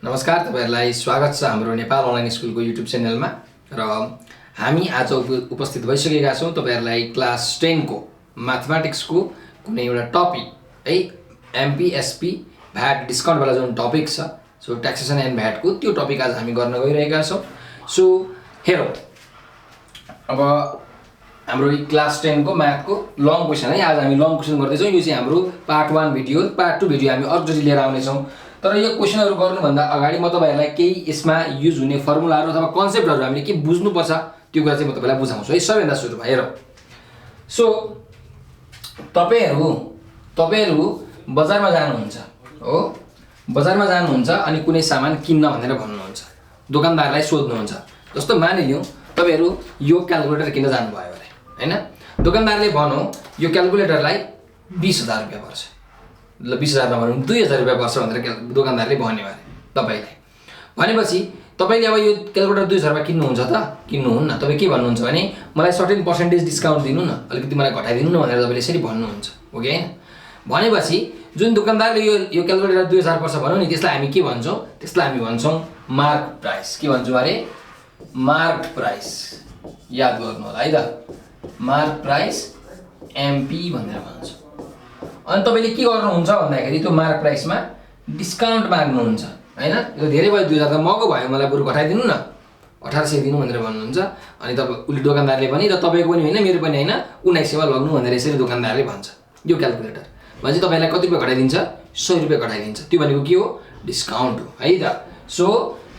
नमस्कार, तपाईहरुलाई स्वागत छ हाम्रो नेपाल अनलाइन स्कुलको युट्युब च्यानलमा र हामी आज उपस्थित भइसकेका छौं तपाईहरुलाई क्लास 10 को म्याथमेटिक्सको कुनै एउटा टपिक है एमपीएसपी भ्याट डिस्काउन्ट वाला जुन टपिक छ सो ट्याक्सेसन एन्ड भ्याट को त्यो टपिक आज हामी गर्न गइरहेका छौं। सो हेरौं अब हाम्रो क्लास 10 को म्याथ को लङ क्वेशन है। आज हामी लङ क्वेशन गर्दै छौं। यो चाहिँ हाम्रो पार्ट 1 भिडियो, पार्ट 2 भिडियो हामी अर्कोचोटि लिएर आउने छौं। तर यो क्वेशनहरु गर्नुभन्दा अगाडि म तपाईहरुलाई केही यसमा युज हुने फर्मुलाहरु अथवा कन्सेप्टहरु हामीले के बुझ्नु पर्छ त्यो कुरा चाहिँ म तपाईलाई बुझाउँछु है। सबैभन्दा सुरुमा हेरौं। सो तपाईहरु बजारमा जानुहुन्छ हो, बजारमा जानुहुन्छ अनि कुनै सामान किन्न भनेर भन्नुहुन्छ, दोकानदारलाई सोध्नुहुन्छ। जस्तो मानिलियौ तपाईहरु यो क्याल्कुलेटर किन्न जानु भयो अरे हैन, दोकानदारले भन्यो यो क्याल्कुलेटरलाई 20000 रुपैयाँ पर्छ। ल 20000 नभनौं 2000 रुपैयाँ पर्छ भनेर दोकानदारले भन्यो अरे तपाईलाई। भनेपछि तपाईले अब यो क्याल्कुलेटर 2000 रुपैयाँ किन्नुहुन्छ त किन्नुहुन्न, तपाई के भन्नुहुन्छ भने मलाई सर्टेन पर्सेन्टेज डिस्काउन्ट दिनु न, अलिकति मलाई घटाइदिनु न भनेर तपाईले यसरी भन्नुहुन्छ हो कि हैन। भनेपछि जुन दोकानदारले यो क्याल्कुलेटर 2000 पर्छ भन्यो नि त्यसलाई हामी के भन्छौं, त्यसलाई हामी भन्छौं मार्क प्राइस। के भन्छौं अरे मार्क प्राइस। याद गर्नु होला है त, मार्क प्राइस एमपी भनेर भन्छौं। अनि तपाईले के गर्नुहुन्छ भन्दाखेरि त्यो मार्क प्राइसमा डिस्काउन्ट माग्नुहुन्छ हैन। यो धेरै भयो 2000 त महँगो भयो, मलाई बरु घटाइदिनु न 1800 दिनु भनेर भन्नुहुन्छ। अनि उले दोकानदारले पनि र तपाईको पनि हैन मेरो पनि हैन 1900 मा लग्नु भनेर यसरी दोकानदारले भन्छ। यो क्याल्कुलेटर भनेपछि तपाईलाई कति रुपैयाँ घटाइदिन्छ, 100 रुपैयाँ घटाइदिन्छ। त्यो भनेको के हो, डिस्काउन्ट हो है त। सो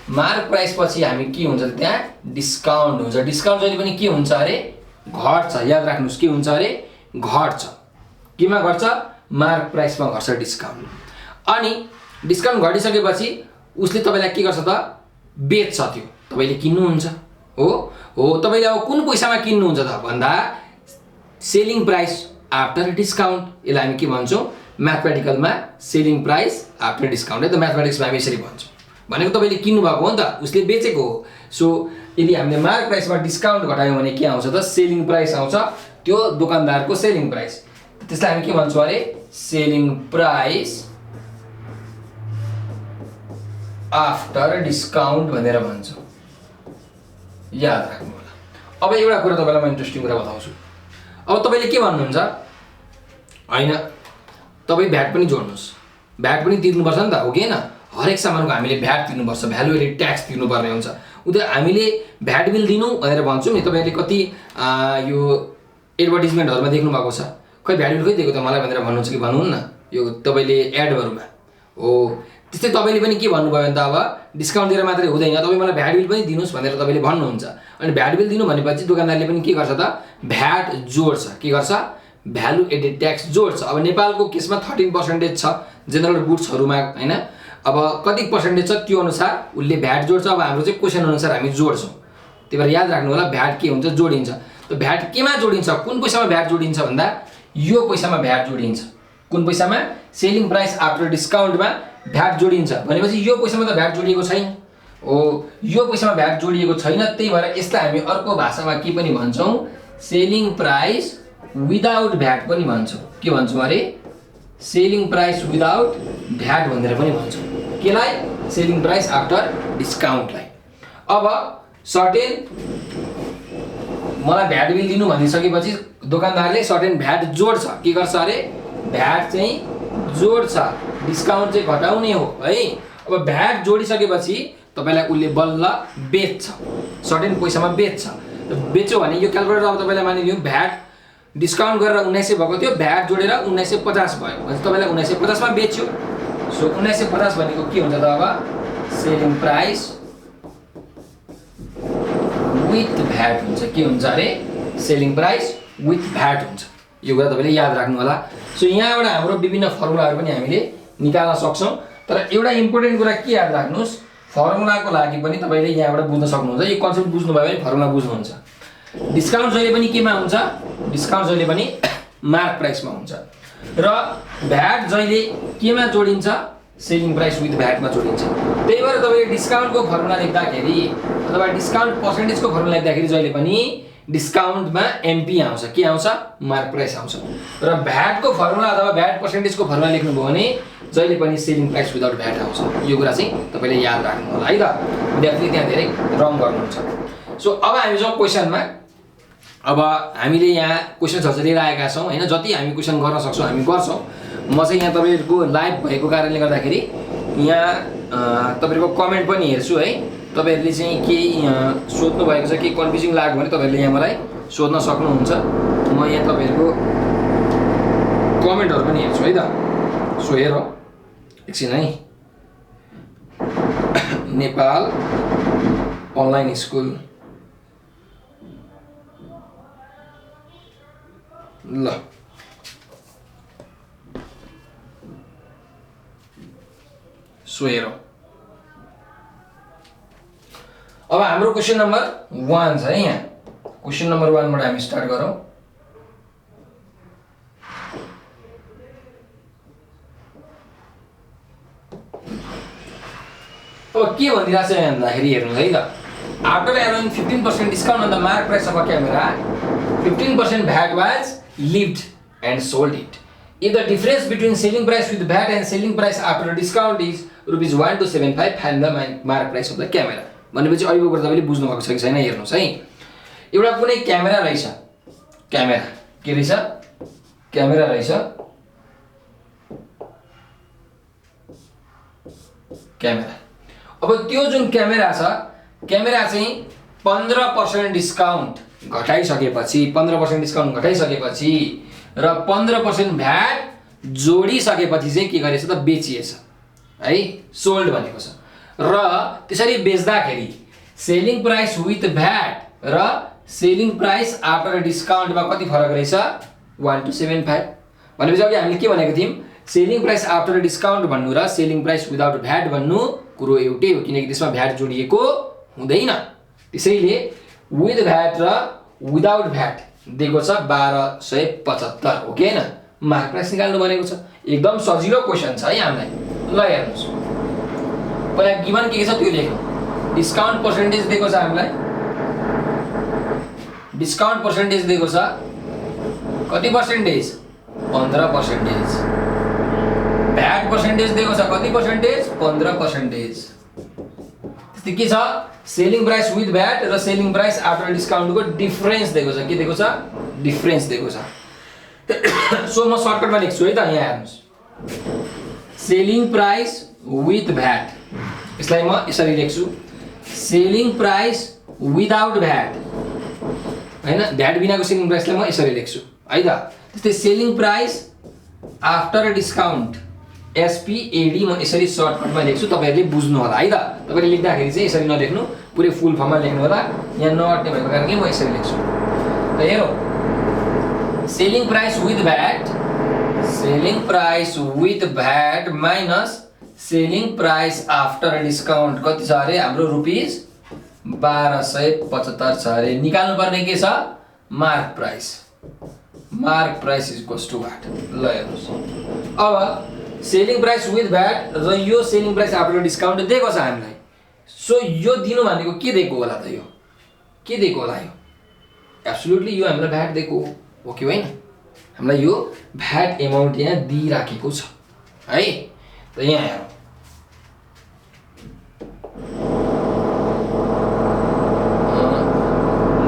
मार्क प्राइस पछि हामी के हुन्छ त्यहाँ डिस्काउन्ट हुन्छ। डिस्काउन्ट जहिले पनि के हुन्छ अरे घट्छ। याद राख्नुस् के हुन्छ अरे घट्छ। केमा घट्छ, मार्क प्राइसमा घट्छ डिस्काउन्ट। अनि डिस्काउन्ट घटिसकेपछि उसले तपाईलाई के गर्छ त बेच्छ। त्यो तपाईले किन्नुहुन्छ हो हो तपाईले अब कुन पैसामा किन्नुहुन्छ त भन्दा सेलिङ प्राइस आफ्टर डिस्काउन्ट। यसलाई हामी के भन्छौं म्याथमेटिकलमा सेलिङ प्राइस आफ्टर डिस्काउन्ट है त। म्याथमेटिक्समा हामी यसरी भन्छौं। भनेको तपाईले किन्नु भएको हो नि त, उसले बेचेको हो। सो यदि हामीले मार्क प्राइसमा डिस्काउन्ट घटायौं भने के आउँछ त सेलिङ प्राइस आउँछ, त्यो दोकानदारको सेलिङ प्राइस। त्यसलाई हामी के भन्छौं अरे सेलिङ प्राइस आफ्टर डिस्काउन्ट भनेर भन्छौं। याद राख्नु होला। अब एउटा कुरा तपाईलाई म इन्ट्रेस्टिङ कुरा बताउँछु। अब तपाईले के भन्नुहुन्छ हैन, तपाई भ्याट पनि जोड्नुस्, भ्याट पनि तिर्नुपर्छ नि त हो कि हैन। हरेक सामानको हामीले भ्याट तिर्नुपर्छ, भ्यालु एडेड ट्याक्स तिर्नुपर्ने हुन्छ। उता हामीले भ्याट बिल दिनु भनेर भन्छौं नि। तपाईले कति यो एडभर्टाइजमेन्टहरुमा देख्नु भएको छ, खै भ्याट बिल खै दिएको त मलाई भनेर भन्नुहुन्छ कि भन्नुहुन्न यो तपाईले एडहरुमा हो। त्यस्तै तपाईले पनि के भन्नुभयो भने त अब डिस्काउन्ट दिएर मात्रै हुँदैन, तपाई मलाई भ्याट बिल पनि दिनुस् भनेर तपाईले भन्नुहुन्छ। अनि भ्याट बिल दिनु भनेपछि दोकानदारले पनि के गर्छ त भ्याट जोड्छ। के गर्छ, भ्यालु एडेड ट्याक्स जोड्छ। अब नेपालको केसमा 13% छ जेनरल गुड्सहरुमा हैन। अब कति पर्सेन्टेज छ त्यो अनुसार उले भ्याट जोड्छ। अब हाम्रो चाहिँ क्वेशन अनुसार हामी जोड्छौं। त्यही भएर याद राख्नु होला भ्याट के हुन्छ जोडिन्छ। त भ्याट केमा जोडिन्छ, कुन पैसामा भ्याट जोडिन्छ भन्दा यो पैसामा भ्याट जोडिन्छ। कुन पैसामा, सेलिङ प्राइस आफ्टर डिस्काउन्टमा भ्याट जोडिन्छ। भनेपछि यो पैसामा त भ्याट जोडिएको छैन हो, यो पैसामा भ्याट जोडिएको छैन। त्यही भएर यसलाई हामी अर्को भाषामा के पनि भन्छौं सेलिङ प्राइस विदाउट भ्याट पनि भन्छौं। के भन्छौं अरे सेलिङ प्राइस विदाउट भ्याट भनेर पनि भन्छौं। केलाई, सेलिङ प्राइस आफ्टर डिस्काउन्टलाई। अब सर्टेन मलाई भ्याट बिल दिनु भनिसकेपछि दोकानदारले सर्टेन भ्याट जोड्छ। के गर्छ अरे भ्याट चाहिँ जोड्छ, डिस्काउन्ट चाहिँ घटाउने हो है। अब भ्याट जोडिसकेपछि तपाईलाई उले बल्ल बेच्छ, सर्टेन पैसामा बेच्छ। बेच्यो भने यो क्याल्कुलेटर अब तपाईलाई मानिलियौ भ्याट डिस्काउन्ट गरेर 1900 भएको थियो, भ्याट जोडेर 1950 भयो भने तपाईलाई 1950 मा बेच्यो। सो 1950 भनेको के हुन्छ त अब सेलिङ प्राइस विथ भ्याट हुन्छ। के हुन्छ अरे सेलिङ प्राइस विथ भ्याट हुन्छ। यो कुरा तपाईले याद राख्नु होला। सो यहाँबाट हाम्रो विभिन्न फर्मुलाहरु पनि हामीले निकाल्न सक्छौं। तर एउटा इम्पोर्टेन्ट कुरा के याद राख्नुस्, फर्मुलाको लागि पनि तपाईले यहाँबाट बुझ्न सक्नुहुन्छ। यो कन्सेप्ट बुझ्नु भयो भने फर्मुला बुझ्नुहुन्छ। डिस्काउन्ट जहिले पनि केमा हुन्छ, डिस्काउन्ट जहिले पनि मार्क प्राइसमा हुन्छ। र भ्याट जहिले केमा जोडिन्छ, सेलिङ प्राइस विथ भ्याटमा जोडिन्छ। त्यही भएर तपाईले डिस्काउन्टको फर्मुला लेख्दाखेरि अथवा डिस्काउन्ट पर्सेन्टेजको फर्मुला लेख्दाखेरि जहिले पनि डिस्काउन्टमा एमपी आउँछ, के आउँछ? मार्क प्राइस आउँछ। र भ्याटको फर्मुला अथवा भ्याट पर्सेन्टेजको फर्मुला लेख्नुभयो भने जहिले पनि सेलिङ प्राइस विदाउट भ्याट आउँछ। यो कुरा चाहिँ तपाईँले याद राख्नु होला है त, विद्यार्थीले त्यहाँ धेरै रङ गर्नुहुन्छ। सो अब हामी जाउँ क्वेसनमा। अब हामीले यहाँ क्वेसन्सहरू लिएर आएका छौँ होइन, जति हामी क्वेसन गर्न सक्छौँ हामी गर्छौँ। म चाहिँ यहाँ तपाईँहरूको लाइभ भएको कारणले गर्दाखेरि यहाँ तपाईँहरूको कमेन्ट पनि हेर्छु है। तपाईँहरूले चाहिँ केही सोध्नु भएको छ, केही कन्फ्युजिङ लाग्यो भने तपाईँहरूले यहाँ मलाई सोध्न सक्नुहुन्छ। म यहाँ तपाईँहरूको कमेन्टहरू पनि हेर्छु है त। सो हेरौँ एकछिन है। नेपाल अनलाइन स्कुल, ल सो हेरौँ। अब हाम्रो क्वेसन नम्बर 1 छ है। यहाँ क्वेसन नम्बर 1 बाट हामी स्टार्ट गरौँ। अब के भनिरहेको छ भन्दाखेरि हेर्नुहोस् है त। After allowing 15% discount on the mark price of a camera, 15% VAT was levied and sold it. If the difference between selling price with VAT and selling price after discount is rupees 1275, find the mark price of the camera. भनेपछि अहिलेको कुरा तपाईँले बुझ्नु भएको छ कि छैन हेर्नुहोस् है। एउटा कुनै क्यामेरा रहेछ, क्यामेरा के रहेछ? क्यामेरा रहेछ, क्यामेरा। अब त्यो जुन क्यामेरा छ, क्यामेरा चाहिँ 15% डिस्काउन्ट घटाइसकेपछि, 15% डिस्काउन्ट घटाइसकेपछि र 15% भ्याट जोडिसकेपछि चाहिँ के गरेछ त? बेचिएछ है, सोल्ड भनेको छ। र त्यसरी बेच्दाखेरि सेलिङ प्राइस विथ भ्याट र सेलिङ प्राइस आफ्टर डिस्काउन्टमा कति फरक रहेछ? 1275। भनेपछि अघि हामीले के भनेको थियौँ? सेलिङ प्राइस आफ्टर डिस्काउन्ट भन्नु र सेलिङ प्राइस विदाउट भ्याट भन्नु कुरो एउटै हो, किनकि त्यसमा भ्याट जोडिएको हुँदैन। त्यसैले विथ भ्याट र विदाउट भ्याट दिएको छ 1275 हो कि हैन? मार्क प्राइस निकाल्नु भनेको छ। एकदम सजिलो क्वेसन छ है हामीलाई। ल हेर्नुस्, पहिला गिभन के छ त्यो लेख्नु। डिस्काउन्ट पर्सेन्टेज दिएको छ हामीलाई, डिस्काउन्ट पर्सेन्टेज दिएको छ कति पर्सेन्टेज? 15%। भ्याट पर्सेन्टेज दिएको छ कति पर्सेन्टेज? 15%। त्यस्तै के छ? सेलिङ प्राइस विथ भ्याट र सेलिङ प्राइस आफ्टर डिस्काउन्टको डिफरेन्स दिएको छ। के दिएको छ? डिफरेन्स दिएको छ। सो म सर्टकटमा लेख्छु है त। यहाँ हेर्नुस्, सेलिङ प्राइस विथ भ्याट, यसलाई म यसरी लेख्छु, सेलिङ प्राइस विदाउट भ्याट हैन, भ्याट बिनाको सेलिङ प्राइसलाई म यसरी लेख्छु है त। त्यस्तै सेलिङ प्राइस आफ्टर डिस्काउन्ट एसपीएडी म यसरी सर्टकटमा लेख्छु, तपाईहरुले बुझ्नु होला है त। तपाईले लेख्दाखेरि चाहिँ यसरी नलेख्नु, पुरै फुल फर्ममा लेख्नु होला। यहाँ नअट्ने भएको कारणले म यसरी लेख्छु। त हेरौ, selling price with VAT, selling price with VAT minus selling price after discount कति छ अरे? हाम्रो रुपीस 1275 छ अरे। निकाल्नु पर्ने के छ? Mark price. Mark price is equals to VAT. ल हेर्नुस्, अब सेलिङ प्राइस विथ भ्याट र यो सेलिङ प्राइस आफ्टर डिस्काउन्ट दिएको छ हामीलाई। सो यो दिनु भनेको के दिएको होला त? यो के दिएको होला? यो एब्सोल्युटली यो हामीलाई भ्याट दिएको हो कि होइन? हामीलाई यो भ्याट एमाउन्ट यहाँ दिइराखेको छ है। त यहाँ हेरौँ,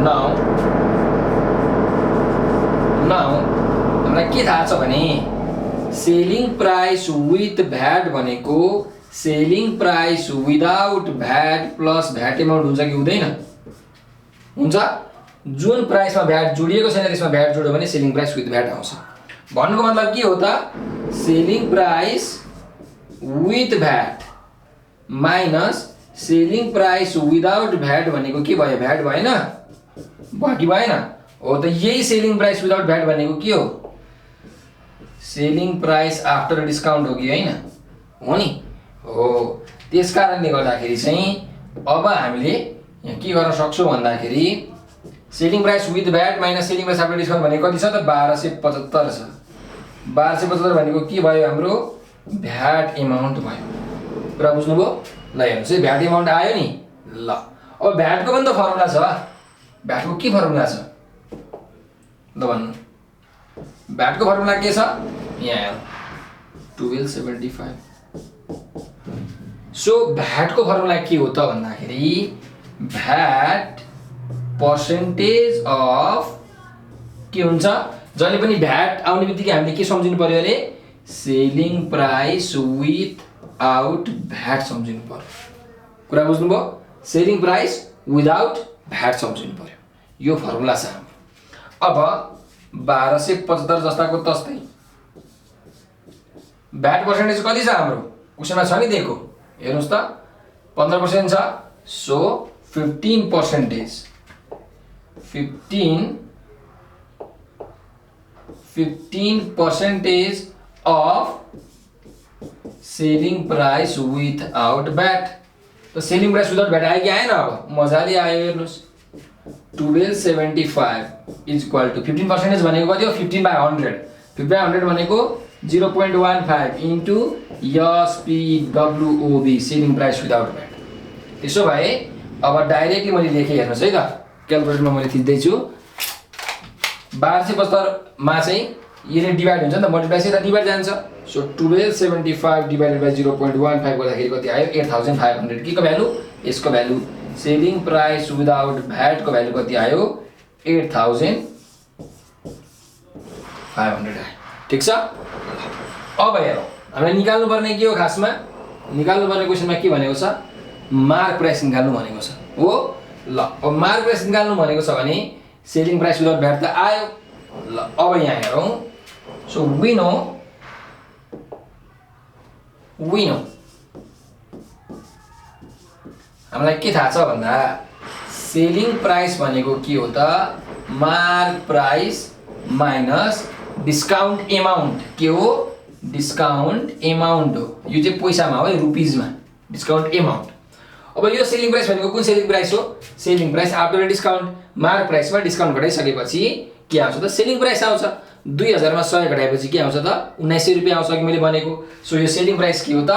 नाउ हामीलाई के थाहा छ भने सेलिङ प्राइस विथ भ्याट भनेको selling price without VAT plus VAT amount हुन्छ कि हुँदैन? हुन्छ। जुन प्राइसमा भ्याट जोडिएको छैन त्यसमा भ्याट जोड्यो भने सेलिङ प्राइस विथ भ्याट आउँछ। भन्नुको मतलब के हो त? Selling price with VAT minus selling price without VAT भनेको के भयो? भ्याट भएन? भयो कि भएन? हो त। यही सेलिङ प्राइस विदाउट भ्याट भनेको के हो? सेलिङ प्राइस आफ्टर डिस्काउन्ट हो कि होइन? हो नि? हो। त्यस कारणले गर्दाखेरि चाहिँ अब हामीले यहाँ के गर्न सक्छौँ भन्दाखेरि selling price with VAT minus selling price after discount भनेको कति छ त? 1275 छ। 1275 भनेको के भयो? हाम्रो भ्याट एमाउन्ट भयो। कुरा बुझ्नुभयो? ल हेर्नुहोस् है, भ्याट एमाउन्ट आयो नि। ल अब भ्याटको पनि त फर्मुला छ, भ्याटको के फर्मुला छ ल भन्नु भ्याटको फर्मुला के छ यहाँ 1275 सो भ्याटको फर्मुला के हो त भन्दाखेरि भ्याट पर्सेन्टेज अफ के हुन्छ जहिले पनि भ्याट आउने बित्तिकै हामीले के सम्झिनु पर्यो अरे selling price without VAT सम्झिनु पर्यो कुरा बुझ्नुभयो सेलिङ प्राइस विदाउट भ्याट सम्झिनु पर्यो यो फर्मुला छ हाम्रो अब 1275 जस्ताको तस्तै भ्याट पर्सेन्टेज कति छ हाम्रो क्वेशनमा छ नि दिएको हेर्नुस् त 15% छ so 15% 15% of selling price without VAT तो सेलिङ प्राइस विदाउट भ्याट आयो कि आएन अब मजाले आयो हेर्नुस् 1275 इज इक्वल टु 15% भनेको कति हो 15/100 15/100 भनेको 0.15 into SPWOB selling price without VAT त्यसो भए अब डाइरेक्टली मैले लेखेँ हेर्नुस् है त क्याल्कुलेटरमा मैले थिच्दैछु 1275 मा चाहिँ यसले डिभाइड हुन्छ नि त मल्टिप्लाई चाहिँ डिभाइड जान्छ सो 1275 डिभाइडेड बाइ 0.15 गर्दाखेरि कति आयो 8500 के को भ्यालु यसको value selling price without VAT को भ्यालु कति आयो 8500 आयो ठीक छ अब हेरौँ हामीले निकाल्नु पर्ने के हो खासमा निकाल्नु पर्ने क्वेशनमा के भनेको छ मार्क प्राइस निकाल्नु भनेको छ हो ल अब मार्क प्राइस निकाल्नु भनेको छ भने सेलिङ प्राइस विदाउट भ्याट त आयो ल अब यहाँ हेरौँ सो वी नो हामीलाई के थाहा छ भन्दा सेलिङ प्राइस भनेको के हो त mark price minus discount amount के हो डिस्काउन्ट एमाउन्ट हो यो चाहिँ पैसामा हो रुपीजमा डिस्काउन्ट एमाउन्ट अब यो सेलिङ प्राइस भनेको कुन सेलिङ प्राइस हो selling price after discount mark प्राइसमा डिस्काउन्ट घटाइसकेपछि के आउँछ त सेलिङ प्राइस आउँछ 2000 मा 100 घटाएपछि के आउँछ त 1900 रुपैयाँ आउँछ कि मैले भनेको सो यो सेलिङ प्राइस के हो त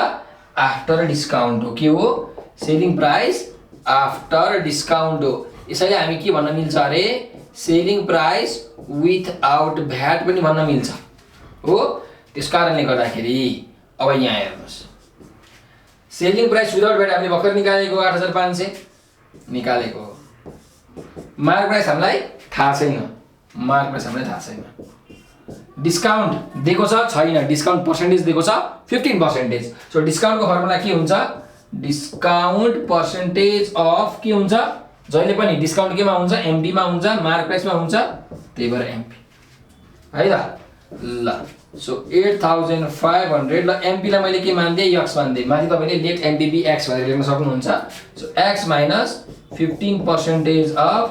आफ्टर डिस्काउन्ट हो के हो सेलिङ प्राइस आफ्टर डिस्काउन्ट हो यसैले हामी के भन्न मिल्छ अरे सेलिङ प्राइस विथआउट भ्याट पनि भन्न मिल्छ हो त्यसकारणले गर्दाखेरि अब यहाँ हेर्नुस् सेलिङ प्राइस विदाउट भ्याट हामीले भर्खर निकालेको 8500 निकालेको मार्क प्राइस हामीलाई थाहा छैन मार्क प्राइस हामीलाई थाहा छैन डिस्काउन्ट दिएको छ छैन डिस्काउन्ट पर्सेन्टेज दिएको छ 15% सो डिस्काउन्टको फर्मुला के हुन्छ डिस्काउन्ट पर्सेन्टेज अफ के हुन्छ जहिले पनि डिस्काउन्ट केमा हुन्छ एमपी मा हुन्छ मार्क प्राइसमा हुन्छ त्यही भएर एमपी है त ल सो 8500 ल एमपी लाई मैले के मान्दिए एक्स मान्दिए माथि तपाईले लेट एमपी एक्स भनेर लेख्न सक्नुहुन्छ so x minus 15% of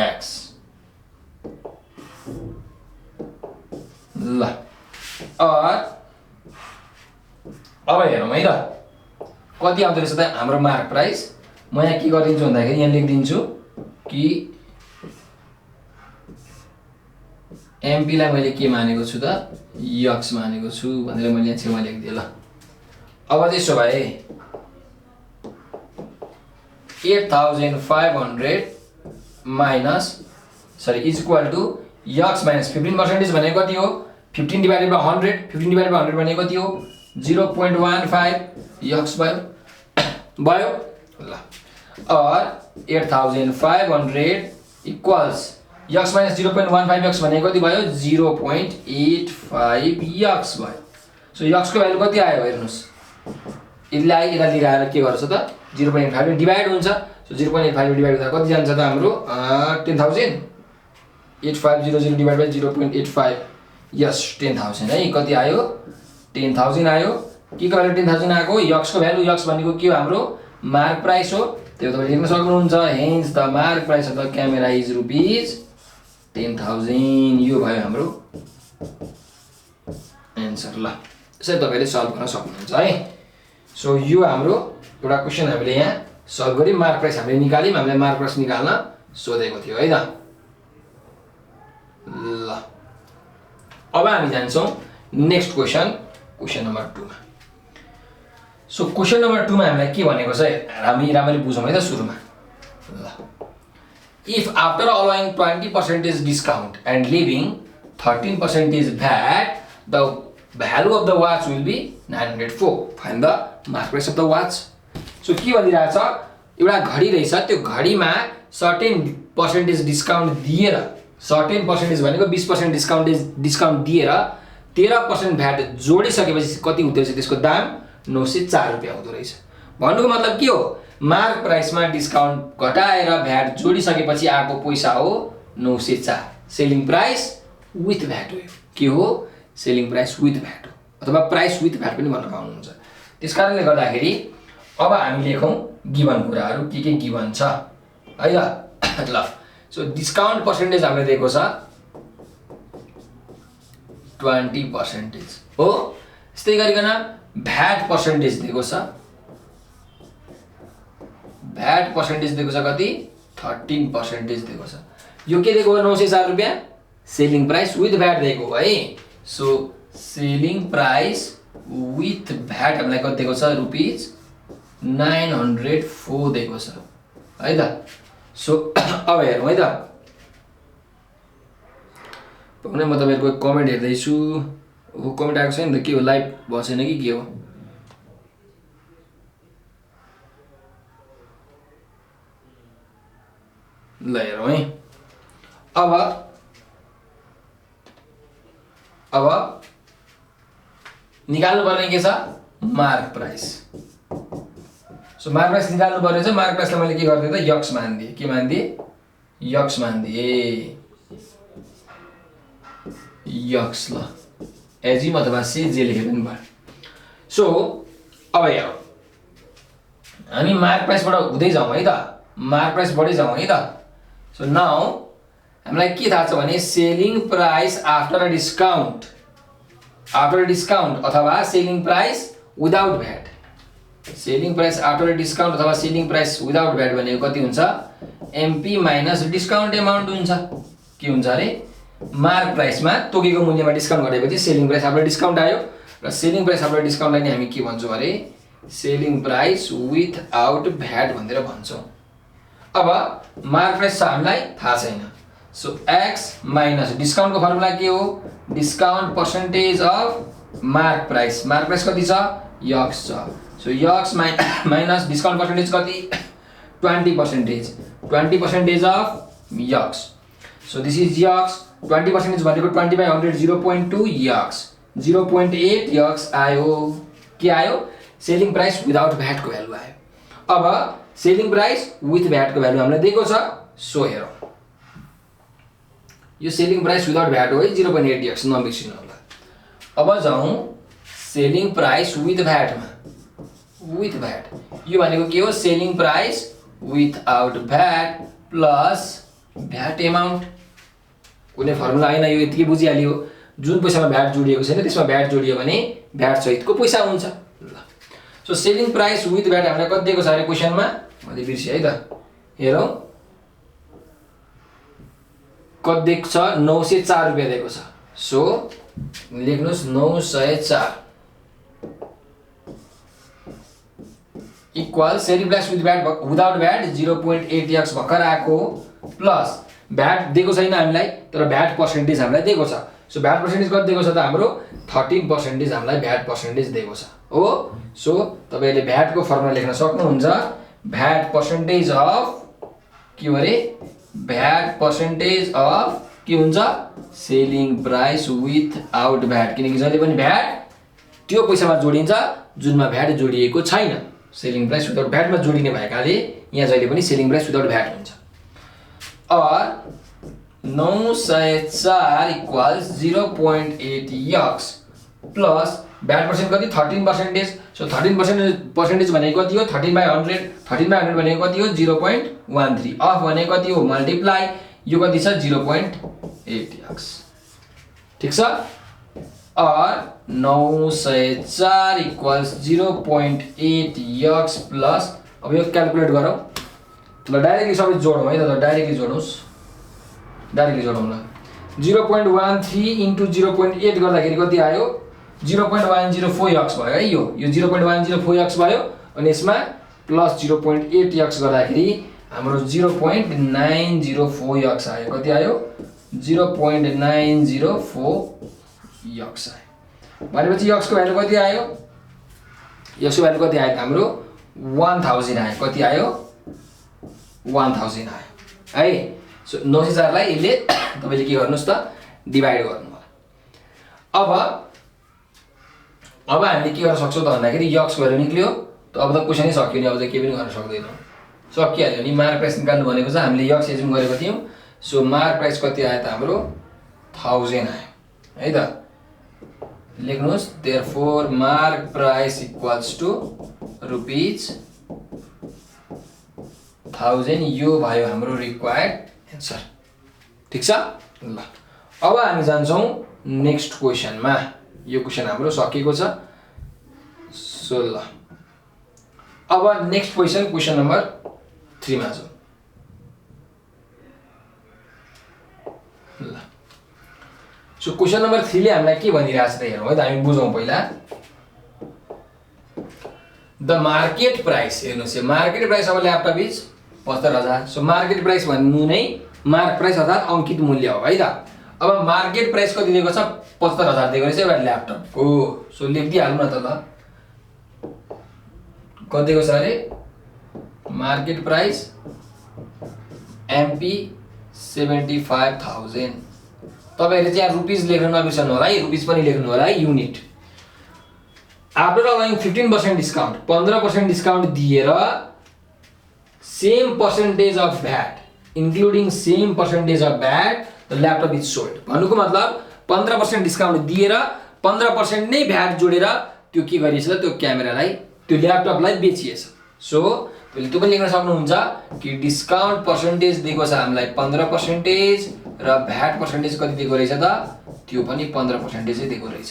x ल अब हेरौँ है त कति आउँदो रहेछ त हाम्रो मार्क प्राइस म यहाँ के गरिदिन्छु भन्दाखेरि यहाँ लेखिदिन्छु कि एमपी लाई मैले के मानेको छु त यक्स मानेको छु भनेर मैले यहाँ छेउमा लेखिदिएँ ल अब त्यसो भए 8500 माइनस सरी is equal to x minus 15% भनेको कति हो 15 डिवाइडेड बाइ 100 15 डिवाइडेड बाइ 100 भनेको कति हो 0.15 यक्स भयो ल और 8500 इक्वल्स यक्स माइनस 0.15 यक्स भनेको कति भयो 0.85 यक्स भयो सो यक्स को भ्यालु कति आयो हेर्नुस् यसलाई यता लिएर के गर्छ त 0.85 डिवाइड हुन्छ सो 0.85 डिवाइड गर्दा कति जान्छ त हाम्रो 10000 8500 डिवाइड बाइ 0.85 यस 10000 है कति आयो 10000 आयो के को भ्यालु 10000 आको यक्स को भ्यालु यक्स भनेको के हो हाम्रो मार्क प्राइस हो त्यो तपाईले लेख्न सक्नुहुन्छ hence the mark price of the camera is rupees 10000 यो भयो हाम्रो आन्सर ल यसरी तपाईले सल्भ गर्न सक्नुहुन्छ है सो यो हाम्रो एउटा क्वेशन हामीले यहाँ सल्भ गरि मार्क प्राइस हामीले निकाल्यौं हामीले मार्क प्राइस निकाल्न सोधेको थियो है त ल अब हामी जान्छौं नेक्स्ट क्वेशन नम्बर 2 मा सो क्वेशन नम्बर 2 मा हामीलाई के भनेको छ हामी राम्ररी बुझौँ है त सुरुमा ल If after allowing 20% discount and leaving 13% VAT, the value of the watch will be 904. Find the mark price of the watch. So के भनिरहेछ, एउटा घडी रहेछ, त्यो घडीमा सर्टेन पर्सेन्टेज डिस्काउन्ट दिएर, सर्टेन पर्सेन्टेज भनेको 20% डिस्काउन्ट दिएर 13% भ्याट जोडिसकेपछि कति हुँदो रहेछ, त्यसको दाम 904 रुपैयाँ हुँदो रहेछ। भन्नुको मतलब के हो, मार्क प्राइसमा डिस्काउन्ट घटाएर भ्याट जोडिसकेपछि आएको पैसा हो 904। सेलिङ प्राइस विथ भ्याट हो। के हो, सेलिङ प्राइस विथ भ्याट हो, अथवा प्राइस विथ भ्याट पनि भन्न पाउनुहुन्छ। त्यसकारणले गर्दाखेरि अब हामी लेखौँ गिभन कुराहरू के गिभन छ है त। ल सो डिस्काउन्ट पर्सेन्टेज हामीले दिएको छ 20% हो। त्यस्तै गरिकन भ्याट पर्सेन्टेज दिएको छ, भ्याट पर्सेन्टेज दिएको छ कति, 13% दिएको छ। यो के दिएको हो, 904 रुपैयाँ सेलिङ प्राइस विथ भ्याट दिएको हो है। So selling price with VAT हामीलाई कति दिएको छ, रुपिज 904 दिएको छ है त। सो अब हेरौँ है त। म तपाईँहरूको कमेन्ट हेर्दैछु, कमेन्ट आएको छैन नि त, के हो लाइभ भएको छैन कि के हो? ल हेरौँ है। अब निकाल्नु पर्ने के छ, mark price. So mark price निकाल्नु पर्ने छ। मार्क प्राइसलाई मैले के गर्दिएँ त, यक्स मान्दिएँ। के मान्दिएँ, यक्स मान्दिएँ, यक्स। ल एजिम अथवा से जे लेखे पनि भयो। सो अब हेरौँ, हामी मार्क प्राइसबाट हुँदै जाउँ है त, मार्क प्राइस बढ्दै जाउँ है त। सो नाउ हामीलाई के थाहा छ भने सेलिङ प्राइस आफ्टर डिस्काउन्ट, अथवा selling price without VAT. Selling price after discount अथवा सेलिङ प्राइस विदाउट भ्याट भनेको कति हुन्छ, एमपी माइनस डिस्काउन्ट एमाउन्ट हुन्छ। के हुन्छ अरे, मार्क प्राइसमा तोकेको मूल्यमा डिस्काउन्ट गरेपछि सेलिङ प्राइस आफ्टर डिस्काउन्ट आयो, र सेलिङ प्राइस आफ्टर डिस्काउन्टलाई नै हामी के भन्छौँ अरे, सेलिङ प्राइस विथआउट भ्याट भनेर भन्छौँ। अब मार्क प्राइस छ हामीलाई थाहा छैन। सो एक्स माइनस डिस्काउन्टको फर्मुला के हो, discount percentage of mark price. Mark price कति छ, यक्स छ। So x minus discount percentage कति, 20% of x. So this is x. 20% भनेको 20/100 0.2 यक्स, 0.8 यक्स आयो। के आयो, सेलिङ प्राइस विदाउट भ्याटको भ्यालु आयो। अब सेलिङ प्राइस विथ भ्याटको भ्यालु हामीलाई दिएको छ। सो हेरौँ, यो सेलिङ प्राइस विदाउट भ्याट हो है, 0.8 यक्स, नबिर्सिनु होला। अब जाउँ सेलिङ प्राइस विथ भ्याटमा। विथ भ्याट यो भनेको के हो, selling price without VAT plus VAT amount. कुनै फर्मुला होइन, यो यतिकै बुझिहाल्यो। जुन पैसामा भ्याट जोडिएको छैन त्यसमा भ्याट जोडियो भने भ्याट सहितको पैसा हुन्छ। ल so selling price with VAT हामीलाई कति दिएको छ अरे क्वेसनमा, मैले बिर्सेँ है त। हेरौँ कति दिएको छ, 904 रुपैयाँ दिएको छ। सो लेख्नुहोस् 904 equal selling price with VAT without VAT 0.8 x भर्खर आएको प्लस भ्याट दिएको छैन हामीलाई, तर भ्याट पर्सेन्टेज हामीलाई दिएको छ। सो भ्याट पर्सेन्टेज कति दिएको छ त, हाम्रो 13% हामीलाई भ्याट पर्सेन्टेज दिएको छ हो। सो तपाईँले भ्याटको फर्मुला लेख्न सक्नुहुन्छ, भ्याट पर्सेन्टेज अफ के हो अरे, भ्याट पर्सेन्टेज अफ के हुन्छ, सेलिङ प्राइस विथआउट भ्याट। किनकि जहिले पनि भ्याट त्यो पैसामा जोडिन्छ जुनमा भ्याट जोडिएको छैन। सेलिङ प्राइस विदाउट भ्याटमा जोडिने भएकाले यहाँ जहिले पनि सेलिङ प्राइस विदाउट भ्याट हुन्छ। और 904 equals 0.8 x plus VAT percent कति, 13%। सो 13% भनेको कति हो, 13/100। 13/100 भनेको कति हो, 0.13। अफ भनेको कति हो, मल्टिप्लाई, यो कति छ, 0.8 यक्स। ठिक छ। और 904 इक्वल्स 0.8 यक्स प्लस, अब यो क्यालकुलेट गरौँ। ल डाइरेक्टली सबै जोडौँ है त, डाइरेक्टली जोडौँस्, डाइरेक्टली जोडौँ ल। 0.13 इन्टु 0.8 गर्दाखेरि कति आयो, 0.104 यक्स भयो है। यो 0.104 यक्स भयो, अनि यसमा प्लस 0.8 यक्स गर्दाखेरि हाम्रो 0.904 यक्स आयो। कति आयो? 0.904 यक्स आयो। भनेपछि यक्सको भ्यालु कति आयो? यक्सको भ्यालु कति आयो? हाम्रो 1000 आयो। कति आयो? 1000 आयो है। सो 904 लाई यसले तपाईले के गर्नुस् त? डिभाइड गर्नु होला। अब हामीले के गर्न सक्छौं त भन्दाखेरि यक्स भ्यालु निक्ल्यो। त अब त क्वेशनै सकियो नि, अब त के पनि गर्न सक्दैनौं। सकिहाल्यो नि। मार्क प्राइस निकाल्नु भनेको छ, हामीले यक्स एज्युम गरेको थियौं। सो मार्क प्राइस कति आयो त? हाम्रो 1000 आयो है त। लेख्नुस् therefore mark price equals to ₹1000। यो भयो हाम्रो रिक्वायर्ड एन्सर। ठीक छ ल। अब हामी जान्छौं नेक्स्ट क्वेशनमा। यो क्वेशन हाम्रो सकिएको छ। सो ल अब नेक्स्ट क्वेशन नम्बर 3 मा जाउँ। ल सो क्वेशन नम्बर 3 ले हामीलाई के भनिरहेछ त हेरौँ है त। हामी बुझौँ पहिला। द मार्केट प्राइस, हेर्नुस् यो मार्केट प्राइस अब laptop is 75000। So market price भन्नु नै मार्क प्राइस अर्थात् अंकित मूल्य हो है त। अब मार्केट प्राइस कति दिएको छ? 75000 दिएको रहेछ एउटा ल्यापटपको। सो लेखिदिहालौँ न त ल। कति दिएको छ अरे? Market price MP 75000। तपाईहरुले चाहिँ रुपीस लेख्न नबिर्सनु होला है। रुपीस पनि लेख्नु होला है, युनिट। आफ्टर अलाउइङ 15% डिस्काउन्ट, 15% डिस्काउन्ट दिएर same percentage of VAT including same percentage of VAT the laptop is sold. भन्नुको मतलब 15% डिस्काउन्ट दिएर 15% नै भ्याट जोडेर त्यो के गरिएछ त? त्यो क्यामेरालाई, त्यो ल्यापटपलाई बेचिएछ। सो तपाईले त्यो पनि लेख्न सक्नुहुन्छ कि डिस्काउन्ट पर्सेन्टेज दिएको छ हामीलाई 15% र भ्याट पर्सेन्टेज कति दिएको रहेछ त? त्यो पनि 15% नै दिएको रहेछ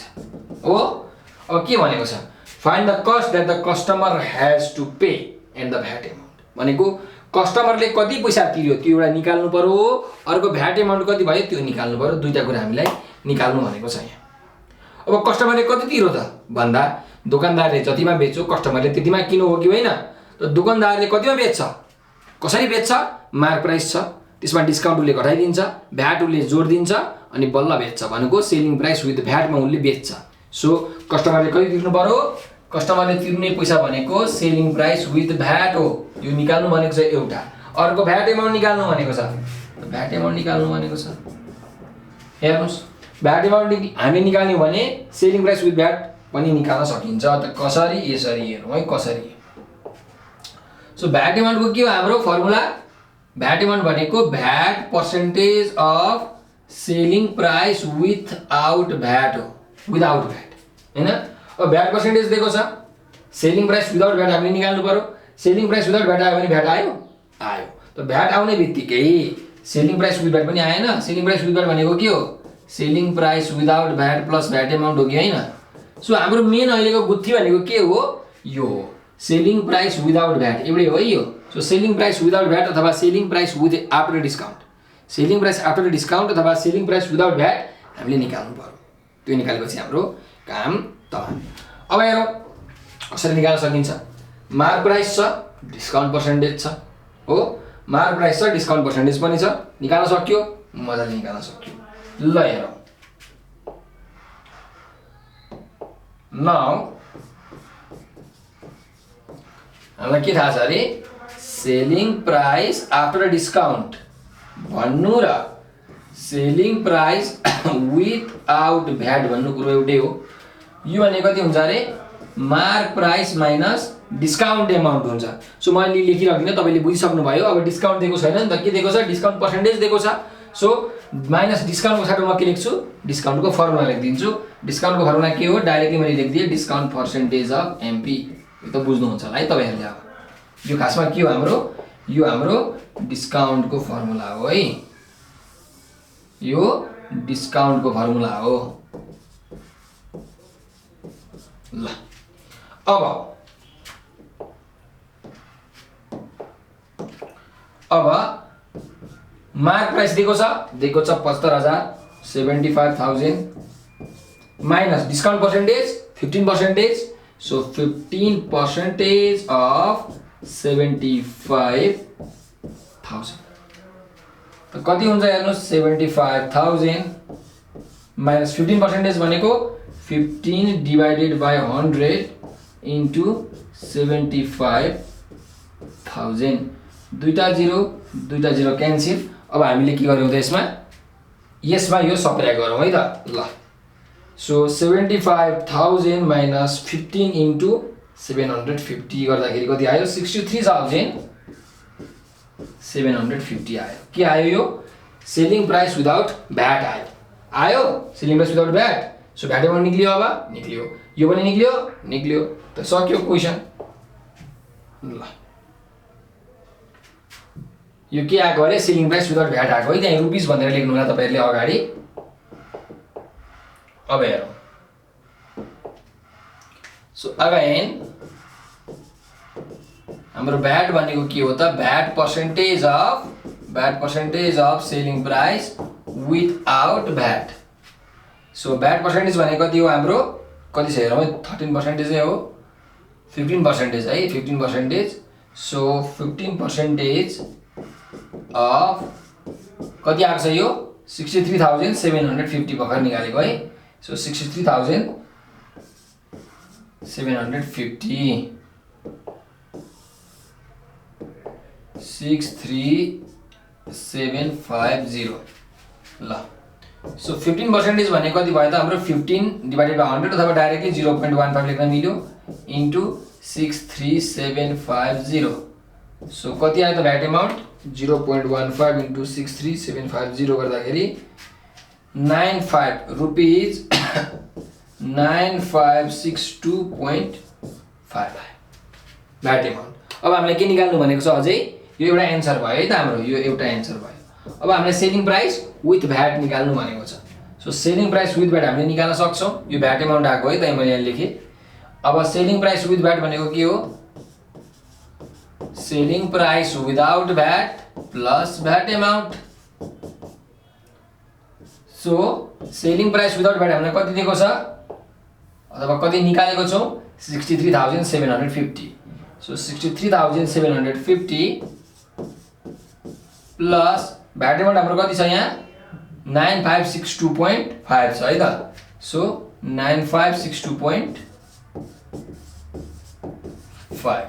हो। अब के भनेको छ? Find the cost that the customer has to pay and the VAT amount. भनेको कस्टमरले कति पैसा तिर्यो त्यो एउटा निकाल्नु पर्यो, अर्को भ्याट एमाउन्ट कति भयो त्यो निकाल्नु पर्यो। दुईटा कुरा हामीलाई निकाल्नु भनेको छ यहाँ। अब कस्टमरले कति तिर्यो त भन्दा दोकानदारले जतिमा बेच्यो कस्टमरले त्यतिमा किन्नु हो कि होइन? त दोकानदारले कतिमा बेच्छ? कसरी बेच्छ? मार्क प्राइस छ, त्यसमा डिस्काउन्ट उसले घटाइदिन्छ, भ्याट उसले जोड दिन्छ अनि बल्ल बेच्छ। भनेको सेलिङ प्राइस विथ भ्याटमा उसले बेच्छ। सो कस्टमरले कति तिर्नु पर्यो? कस्टमरले तिर्ने पैसा भनेको सेलिङ प्राइस विथ भ्याट हो। यो निकाल्नु भनेको छ एउटा। अर्को भ्याट एमाउन्ट निकाल्नु भनेको छ। भ्याट एमाउन्ट निकाल्नु भनेको छ। हेर्नुस् भ्याट एमाउन्ट हामी निकाल्यौं भने सेलिङ प्राइस विथ भ्याट पनि निकाल्न सकिन्छ। त कसरी? यसरी हेरौँ है कसरी। सो भ्याट एमाउन्टको के हो हाम्रो फर्मुला? भ्याट एमाउन्ट भनेको VAT percentage of selling price without VAT हो। विथआउट भ्याट हैन। अब भ्याट पर्सेन्टेज दिएको छ, सेलिङ प्राइस विथआउट भ्याट हामीले निकाल्नु पर्यो। सेलिङ प्राइस विथआउट भ्याट आयो भने भ्याट आयो? आयो। त भ्याट आउने बित्तिकै सेलिङ प्राइस विथ भ्याट पनि आएन। सेलिङ प्राइस विथ भ्याट भनेको के हो? Selling price without VAT plus VAT amount हो कि हैन? सो हाम्रो मेन अहिलेको गुत्थी भनेको के हो? यो हो सेलिङ प्राइस विथआउट भ्याट। एउटै हो है यो। So selling price without VAT अथवा selling price with after discount, selling price after discount अथवा सेलिङ प्राइस विथआउट भ्याट हामीले निकाल्नु पर्यो। त्यो निकालेपछि हाम्रो काम तमाम। अब हेरौँ कसरी निकाल्न सकिन्छ। मार्क प्राइस छ, डिस्काउन्ट पर्सेन्टेज छ हो। मार्क प्राइस छ, डिस्काउन्ट पर्सेन्टेज पनि छ। निकाल्न सक्यो? मजाले निकाल्न सक्यो। ल हेरौँ। नाउ हामीलाई के थाहा छ अरे? सेलिङ प्राइस आफ्टर डिस्काउन्ट भन्नु र सेलिङ प्राइस विथआउट भ्याट भन्नु कुरो एउटै हो। यो भने कति हुन्छ अरे? Mark price minus discount amount हुन्छ। सो मैले लेखिराख्दिनँ, तपाईले बुझिसक्नु भयो। अब डिस्काउन्ट दिएको छैन नि त, के दिएको छ? डिस्काउन्ट पर्सेन्टेज दिएको छ। सो माइनस डिस्काउन्टको साथमा के लेख्छु? डिस्काउन्टको फर्मुला लेखिदिन्छु। डिस्काउन्टको फर्मुला के हो? डाइरेक्टली मैले लेखिदिएँ डिस्काउन्ट पर्सेन्टेज अफ एमपी। यो त बुझ्नुहुन्छ होला है तपाईहरुले। अब यो खासमा के हो हाम्रो? यो हाम्रो डिस्काउन्टको फर्मुला हो है। यो डिस्काउन्टको फर्मुला हो। ल अब मार्क प्राइस दिएको छ 75000, 75000 minus discount percentage 15%। So 15% of 75 त कति हुन्छ हेर्नुहोस् 75,000 माइनस 15% भनेको 15 डिवाइडेड बाई 100 इन्टु 75,000 दुईटा जिरो क्यान्सल। अब हामीले के गर्यौं त यसमा यो सब्ट्र्याक्ट गरौँ है त ल। सो 75,000 माइनस 15 इन्टु 750 गर्दाखेरि कति आयो 63,750 आयो। के आयो यो सेलिङ प्राइस विदाउट भ्याट आयो selling price without VAT. So VAT amount निक्लियो, अब निक्लियो, यो पनि निक्लियो त सक्यो क्वेशन। ल यो के आएको अरे सेलिङ प्राइस विदाउट भ्याट आएको है, त्यहाँ रुपिस भनेर लेख्नु होला तपाईहरुले अगाडि। अब हेरौँ। सो अगेन हाम्रो भ्याट भनेको के हो त VAT percentage of selling price without VAT. So VAT percentage भनेको कति हो हाम्रो कति छ हेरौँ है 13% हो 15% है 15%। सो 15% अफ कति आएको छ यो 63,750 भर्खर निकालेको है। सो 63,750 63,750 ल। सो 15% भनेको कति भयो त हाम्रो 15 डिवाइडेड बाइ 100 अथवा डाइरेक्टली 0.15 लेख्न मिल्यो इन्टु 63,750। सो कति आयो त भ्याट एमाउन्ट 0.15 इन्टु 63,750 गर्दाखेरि 95 रुपीज 9562.5 आयो भ्याट एमाउन्ट। अब हामीले के निकाल्नु भनेको छ अझै यो एउटा एन्सर भयो है त हाम्रो यो एउटा एन्सर भयो। अब हामीले सेलिङ प्राइस विथ भ्याट निकाल्नु भनेको छ। So selling price with VAT हामीले निकाल्न सक्छौं। यो भ्याट एमाउन्ट आएको है त मैले यहाँ लेखे। अब सेलिङ प्राइस विथ भ्याट भनेको के हो selling price without VAT plus VAT amount. So selling price without VAT हामीले कति दिएको छ अथवा कति निकालेको छौं 63,750। सो 63,750 प्लस भ्याट एमाउन्ट हाम्रो कति छ यहाँ 9562.5 छ है त। सो 9562.5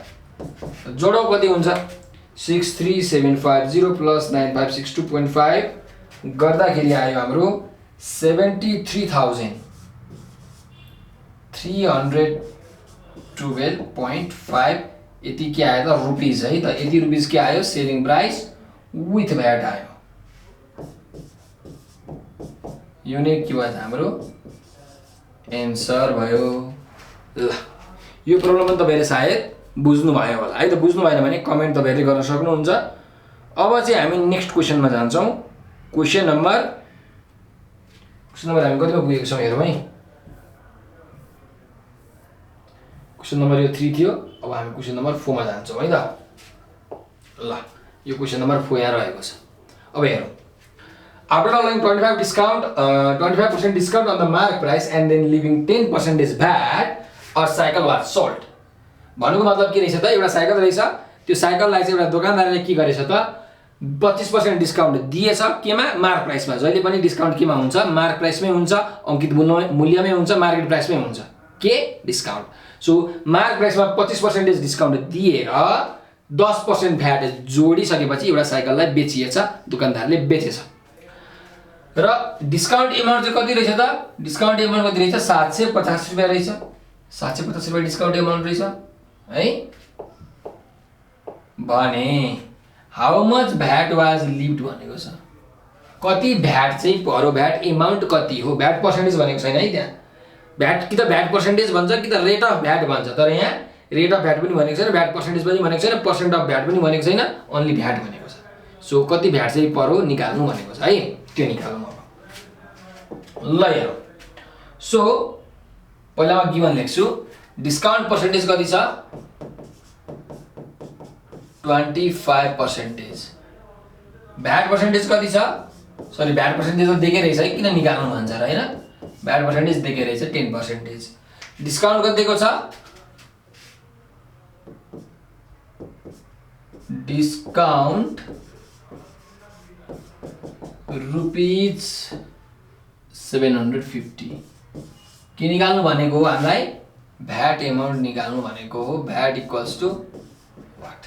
जोडौ कति हुन्छ 63,750 प्लस 9562.5 गर्दाखेरि आयो हाम्रो 73,312.5 यति के आयो त रुपिस है त। यति रुपिस के आयो सेलिङ प्राइस विथ भ्याट आयो। यो नै के भयो हाम्रो एन्सर भयो। ल यो प्रब्लम पनि तपाईहरुले सायद बुझ्नु भयो होला है त। बुझ्नु भएन भने कमेन्ट तपाईहरुले गर्न सक्नुहुन्छ। अब चाहिँ हामी नेक्स्ट क्वेशनमा जान्छौं। क्वेशन नम्बर हामी कतिमा पुगेको छौं हेरौँ है। क्वेशन नम्बर यो 3 थियो। अब हामी क्वेशन नम्बर 4 मा जान्छौं है त। ल यो क्वेशन नम्बर 4 यहाँ रहेको छ। अब हेरौँ। After allowing 25% discount on the mark price and then leaving 10% VAT, a cycle was sold. भन्नुको मतलब के रहेछ त एउटा साइकल रहेछ। त्यो साइकललाई चाहिँ एउटा दोकानदारले के गरेछ त 25% डिस्काउन्ट दिएछ केमा मार्क प्राइसमा। जहिले पनि डिस्काउन्ट केमा हुन्छ मार्क प्राइसमै हुन्छ, अंकित मूल्यमै हुन्छ, मार्केट प्राइसमै हुन्छ के डिस्काउन्ट। सो मार्क प्राइसमा 25% डिस्काउन्ट दिएर 10% भ्याट जोडिसकेपछि एउटा साइकललाई बेचिएछ दोकानदारले बेचेछ। र डिस्काउन्ट एमाउन्ट चाहिँ कति रहेछ त डिस्काउन्ट एमाउन्ट कति रहेछ 750 रुपैयाँ रहेछ। 750 रुपैयाँ डिस्काउन्ट एमाउन्ट रहेछ है। भने how much VAT was lived भनेको छ। कति भ्याट चाहिँ परो भ्याट एमाउन्ट कति हो भ्याट पर्सेन्टेज भनेको छैन है त्यहाँ। भ्याट कि त भ्याट पर्सेन्टेज भन्छ कि त रेट अफ भ्याट भन्छ। तर यहाँ रेट अफ भ्याट पनि भनेको छैन, भ्याट पर्सेन्टेज पनि भनेको छैन, पर्सेन्ट अफ भ्याट पनि भनेको छैन, ओन्ली भ्याट भनेको छ। सो कति भ्याट चाहिँ परो निकाल्नु भनेको छ है। त्यो निकाल्नु अब ल हेरौँ। सो पहिला म गिवन लेख्छु। डिस्काउन्ट पर्सेन्टेज कति छ 25%। भ्याट पर्सेन्टेज कति छ सरी भ्याट पर्सेन्टेज त दिएकै रहेछ है किन निकाल्नु भन्छ र हैन। भ्याट पर्सेन्टेज दिएकै रहेछ 10%। डिस्काउन्ट कति दिएको छ डिस्काउन्ट रुपीज 750 के निकाल्नु भनेको हो हामीलाई भ्याट एमाउन्ट निकाल्नु भनेको हो भ्याट इक्वल्स टु वाट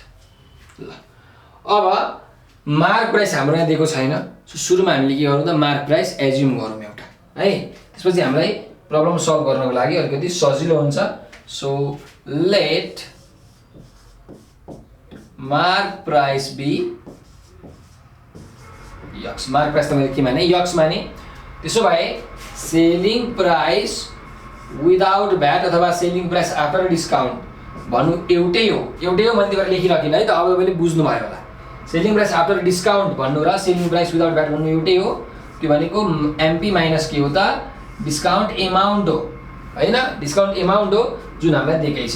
ल अब मार्क प्राइस हाम्रो यहाँ दिएको छैन सो सुरुमा हामीले के गरौँ त मार्क प्राइस एज्युम गरौँ एउटा है त्यसपछि हामीलाई प्रब्लम सल्भ गर्नको लागि अलिकति सजिलो हुन्छ so let mark price be x mark price त मैले के माने यक्स माने त्यसो भए सेलिङ प्राइस विदाउट भ्याट अथवा सेलिङ प्राइस आफ्टर डिस्काउन्ट भन्नु एउटै हो मैले गरेर लेखिराखिन है त अब मैले बुझ्नु भयो होला सेलिङ प्राइस आफ्टर डिस्काउन्ट भन्नु र सेलिङ प्राइस विदाउट भ्याट भन्नु एउटै हो त्यो भनेको एमपी माइनस के हो त डिस्काउन्ट एमाउन्ट हो हैन डिस्काउन्ट एमाउन्ट हो जुन हामीलाई दिएकै छ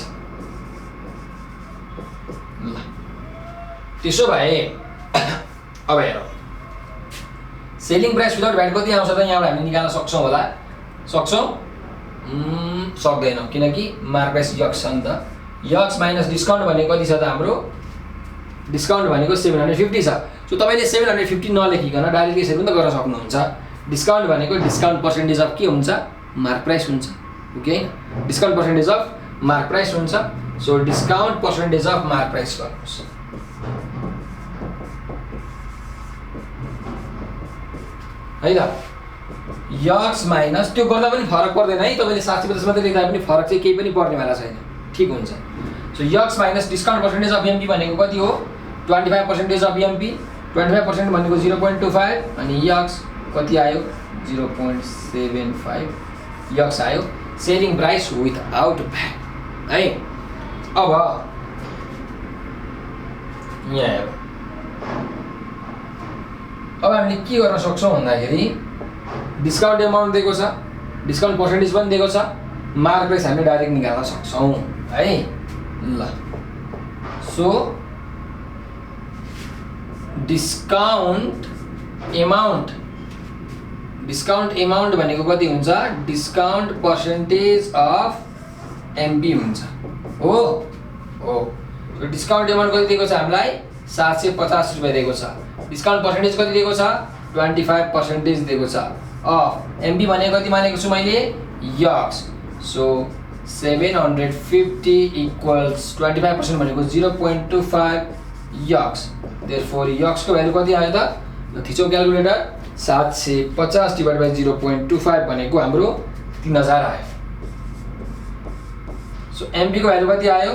ल त्यसो भए अब हेरौँ सेलिङ प्राइस विदाउट भ्याट कति आउँछ त यहाँबाट हामीले निकाल्न सक्छौँ होला सक्छौँ सक्दैनौँ किनकि मार्क प्राइस यक्स छ नि त यक्स माइनस डिस्काउन्ट भनेको कति छ त हाम्रो डिस्काउन्ट भनेको 750 छ सो तपाईँले 750 नलेखिकन डाइरेक्ट यसरी पनि त गर्न सक्नुहुन्छ डिस्काउन्ट भनेको डिस्काउन्ट पर्सेन्टेज अफ के हुन्छ मार्क प्राइस हुन्छ okay discount percentage of mark price हुन्छ so discount percentage of mark price गर्नुहोस् है त यक्स माइनस त्यो गर्दा पनि फरक पर्दैन है तपाईँले 750 मात्रै लेख्दा पनि फरक चाहिँ केही पनि पर्नेवाला छैन ठिक हुन्छ so x minus discount percentage of MP भनेको कति हो 25% अफ एमपी 25% भनेको 0.25 अनि यक्स कति आयो 0.75 यक्स आयो सेलिङ प्राइस विथआउट भ्याट है अब यहाँ हेरौँ अब हामीले के गर्न सक्छौँ भन्दाखेरि डिस्काउन्ट एमाउन्ट दिएको छ डिस्काउन्ट पर्सेन्टेज पनि दिएको छ मार्क प्राइस हामीले डाइरेक्ट निकाल्न सक्छौँ है ल सो डिस्काउन्ट एमाउन्ट भनेको कति हुन्छ डिस्काउन्ट पर्सेन्टेज अफ एमपी हुन्छ हो डिस्काउन्ट एमाउन्ट कति दिएको छ हामीलाई 750 रुपैयाँ दिएको छ डिस्काउन्ट पर्सेन्टेज कति दिएको छ 25% दिएको छ अफ एमपी भनेको कति मानेको छु मैले यक्स सो 750 इक्वल्स 25% भनेको 0.25 यक्स देयरफोर यक्स को भ्यालु कति आयो त थिचौ क्याल्कुलेटर 750 डिभाइड बाइ 0.25 भनेको हाम्रो 3000 आयो सो एमपी को भ्यालु कति आयो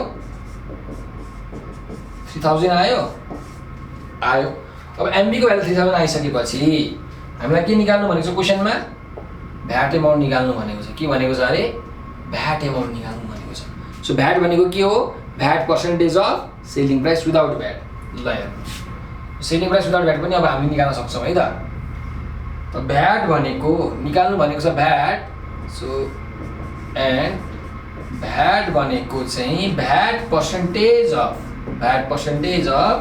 3000 आयो अब एमपी को भ्यालु 3000 आइसकेपछि हामीलाई के निकाल्नु भनेको छ क्वेशनमा भ्याट एमाउन्ट निकाल्नु भनेको छ के भनेको छ अरे भ्याट एमाउन्ट निकाल्नु भनेको छ सो भ्याट भनेको के हो VAT percentage of selling price without VAT ल हेर्नुस् सेलिङ प्राइस विदाउट भ्याट पनि अब हामी निकाल्न सक्छौँ है त भ्याट भनेको निकाल्नु भनेको छ भ्याट सो एन्ड भ्याट भनेको चाहिँ VAT percentage of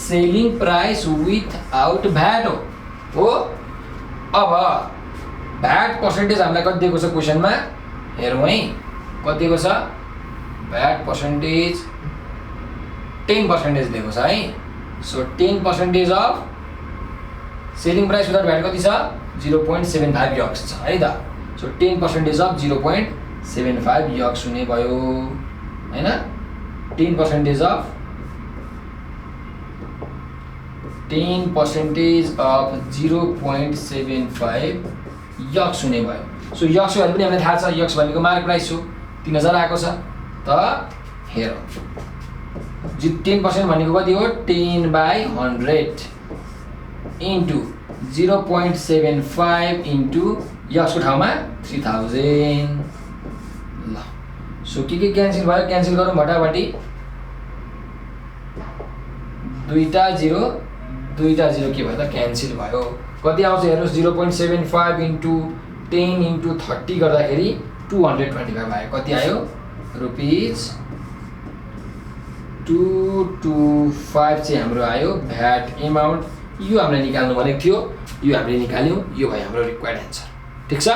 selling price without VAT हो अब भ्याट पर्सेन्टेज हामीलाई कति दिएको छ क्वेशनमा हेरौँ है कति दिएको छ भ्याट पर्सेन्टेज 10% दिएको छ है so 10% of selling price without VAT कति छ 0.75 यक्स छ है त सो 10% अफ 0.75 यक्स हुने भयो हैन 10% अफ 0.75 यक्स हुने भयो सो यक्स भ्यालु पनि हामीलाई थाहा छ यक्स भनेको मार्क प्राइस हो 3000 आएको छ त हेरौँ 10% भनेको कति हो 10/100 इन्टु 0.75 इन्टु यक्सको ठाउँमा 3000 ल सो के क्यान्सल भयो क्यान्सल गरौँ भटाभटी दुईटा जिरो के भयो त क्यान्सल भयो कति आउँछ हेर्नुहोस् 0.75 इन्टु 10 इन्टु 30 गर्दाखेरि 225 आयो कति आयो रुपीज 225 चाहिँ हाम्रो आयो भ्याट एमाउन्ट यो हामीले निकाल्नु भनेको थियो यो हामीले निकाल्यौँ यो भयो हाम्रो रिक्वायर्ड एन्सर ठिक छ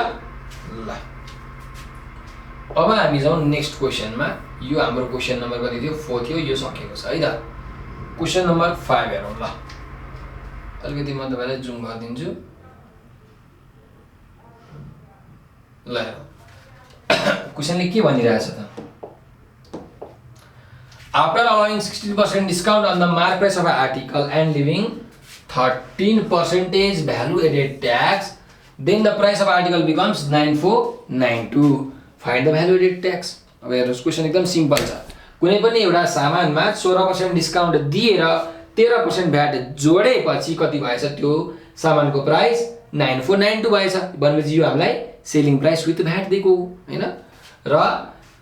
ल अब हामी जाउँ नेक्स्ट क्वेशनमा यो हाम्रो क्वेशन नम्बर कति थियो 4 थियो यो सकिएको छ है त क्वेशन नम्बर 5 हेरौँ ल अलिकति म तपाईलाई जुम गरिदिन्छु ल क्वेसनले के भनिरहेछ त after allowing 16% discount on the mark price of an article and leaving 13% value added tax, then the price of article becomes 9492. Find the value added tax. अब हेर्नुहोस् क्वेसन एकदम सिम्पल छ। कुनै पनि एउटा सामानमा 16% डिस्काउन्ट दिएर 13% भ्याट जोडेपछि कति भएछ त्यो सामानको प्राइस 9492 भएछ भनेपछि यो हामीलाई सेलिङ प्राइस विथ भ्याट दिएको हो हैन र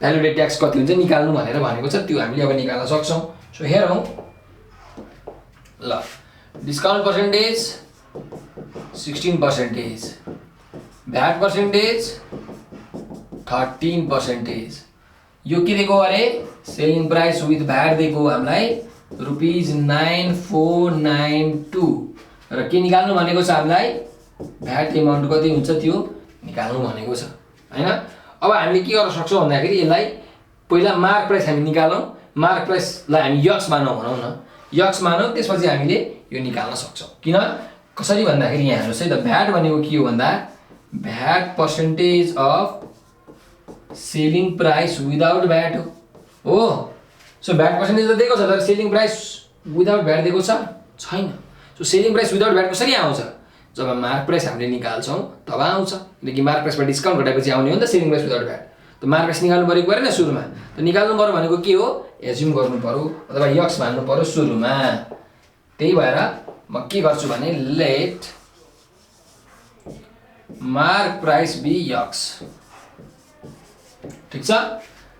भ्यालु एडेड ट्याक्स कति हुन्छ निकाल्नु भनेर भनेको छ त्यो हामीले अब निकाल्न सक्छौं। सो हेरौं ल डिस्काउन्ट पर्सेन्टेज 16%, भ्याट पर्सेन्टेज 13%, यो के दिएको अरे सेलिङ प्राइस विथ भ्याट दिएको हामीलाई ₹9492 र के निकाल्नु भनेको छ हामीलाई भ्याट एमाउन्ट कति हुन्छ त्यो निकाल्नु भनेको छ हैन। अब हामीले के गर्न सक्छौं भन्दाखेरि यसलाई पहिला मार्क प्राइस हामी निकालौं, मार्क प्राइसलाई हामी यक्स मानौं भनौं न, यक्स मानौं त्यसपछि हामीले यो निकाल्न सक्छौं। किन कसरी भन्दाखेरि यहाँ हेर्नुस् है त भ्याट भनेको के हो भन्दा VAT percentage of selling price without VAT हो। सो भ्याट पर्सेन्टेज त दिएको छ तर सेलिङ प्राइस विदाउट भ्याट दिएको छैन। So selling price without VAT कसरी आउँछ जब मार्क प्राइस हामीले निकाल्छौं तब आउँछ किनकि मार्क प्राइसबाट डिस्काउन्ट घटाएपछि आउने हो नि त सेलिङ प्राइस विदाउट भ्याट। त मार्क प्राइस निकाल्नु परेको परेन सुरुमा त निकाल्नु पर्यो भनेको के हो एज्युम गर्नु पर्यो अथवा यक्स मान्नु पर्यो सुरुमा। त्यही भएर म के गर्छु भने let mark price be x ठीक छ।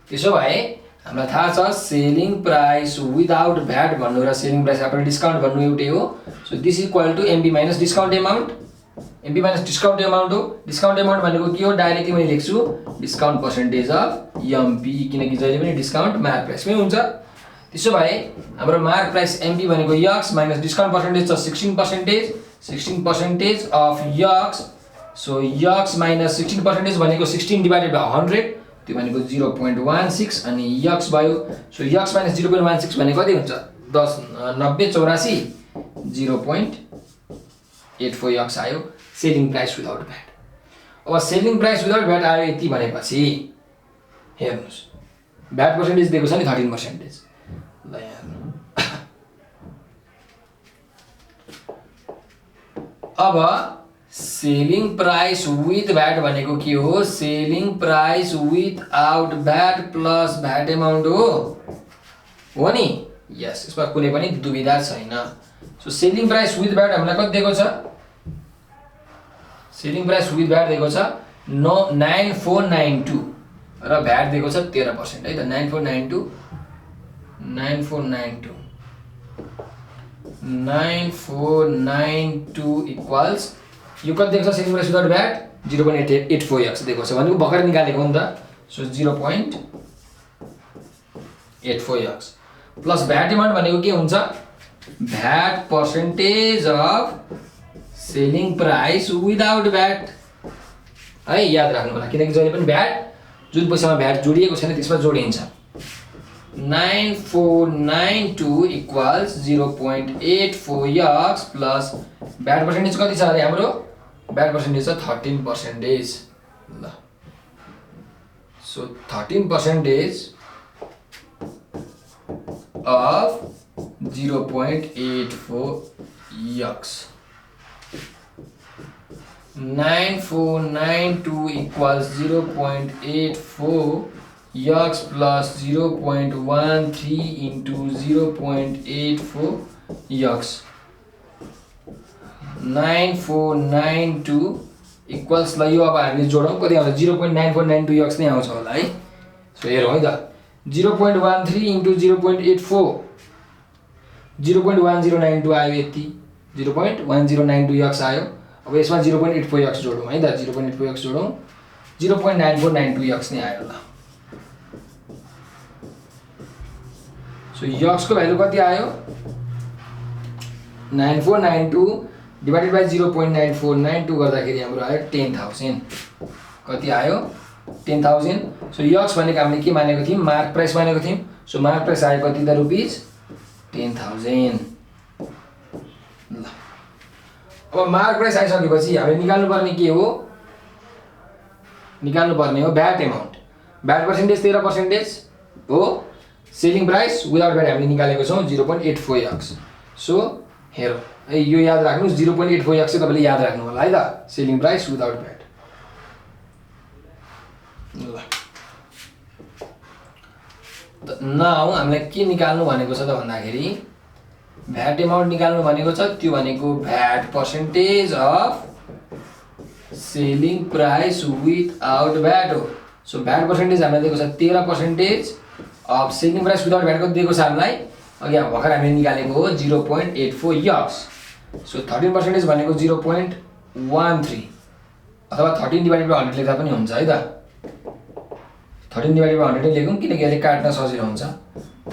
त्यसो भए हामीलाई थाहा छ सेलिङ प्राइस विदाउट भ्याट भन्नु र सेलिङ प्राइस आफ्टर डिस्काउन्ट भन्नु एउटै हो। So this equal to MB minus discount amount, MB minus discount amount हो। डिस्काउन्ट एमाउन्ट भनेको के हो डाइरेक्टली मैले लेख्छु डिस्काउन्ट पर्सेन्टेज अफ एमपी किनकि जहिले पनि डिस्काउन्ट मार्क प्राइसमै हुन्छ। त्यसो भए हाम्रो मार्क प्राइस एमपी भनेको यक्स माइनस डिस्काउन्ट पर्सेन्टेज छ 16% of x. So x minus 16% भनेको 16 डिवाइडेड बाइ 100 त्यो भनेको 0.16 अनि यक्स भयो। सो यक्स माइनस 0.16 भनेको कति हुन्छ 10 90 84 0.84 यक्स आयो सेलिङ प्राइस विदाउट भ्याट। अब सेलिङ प्राइस विदाउट भ्याट आयो यति भनेपछि हेर्नुस् भ्याट पर्सेन्टेज दिएको छ नि 13%। ल हेर्नु अब सेलिङ प्राइस विथ भ्याट भनेको के हो selling price without VAT plus VAT amount हो नि यस यसमा कुनै पनि दुविधा छैन। So selling price with VAT हामीलाई कति दिएको छ सेलिङ प्राइस विथ भ्याट दिएको छ 9492 र भ्याट दिएको छ 13% है त 9492 इक्वल्स यो कति दिएको छ selling price without VAT 0.84 x दिएको छ भनेको भर्खर निकालेको हो नि त। So 0.84 x plus VAT amount भनेको के हुन्छ VAT percentage of selling price without VAT है याद राख्नु होला किनकि जहिले पनि भ्याट जुन पैसामा भ्याट जोडिएको छैन त्यसमा जोडिन्छ। 9492 equals 0.84 x plus VAT percentage कति छ अरे हाम्रो भ्याट पर्सेन्टेज छ 13%। ल so 13% of 0.84 yaks 9492 equals 0.84 yaks plus 0.13 into 0.84 yaks 9492 equals ल यो अब हामीले जोडौं कति आउँछ 0.9492 यक्स नै आउँछ होला है। सो हेरौँ है त 0.13 into 0.84 0.1092 आयो यति 0.1092 यक्स आयो। अब यसमा 0.84 यक्स जोडौँ है त 0.84 यक्स जोडौँ 0.9492 यक्स नै आयो ल। सो यक्स को भ्यालु कति आयो 9492 डिवाइडेड बाइ 0.9492 गर्दाखेरि हाम्रो आयो 10000 कति आयो 10000। सो यक्स भनेको हामीले के मानेको थियौं मार्क प्राइस मानेको थियौं। सो मार्क प्राइस आयो कति त रुपीस 10000। ल अब मार्क प्राइस आइसकेपछि हामीले निकाल्नु पर्ने के हो निकाल्नु पर्ने हो भ्याट एमाउन्ट। भ्याट पर्सेन्टेज 13% हो। सेलिङ प्राइस विदाउट भ्याट हामीले निकालेको छौँ 0.84x। सो हेरौँ है, यो याद राख्नुहोस् 0.84x चाहिँ तपाईँले याद राख्नु होला है त, सेलिङ प्राइस विदाउट भ्याट। ल नाउ हामीलाई के निकाल्नु भनेको छ त भन्दाखेरि भ्याट एमाउन्ट निकाल्नु भनेको छ, त्यो भनेको VAT percentage of selling price without VAT हो। सो भ्याट पर्सेन्टेज हामीलाई दिएको छ 13% of selling price without VAT कति दिएको छ हामीलाई, अघि भर्खर हामीले निकालेको हो 0.84x। सो 13% भनेको 0.13 अथवा 13/100 लेख्दा पनि हुन्छ है त। 13/100 लेखौँ किनकि यसले काट्न सजिलो हुन्छ।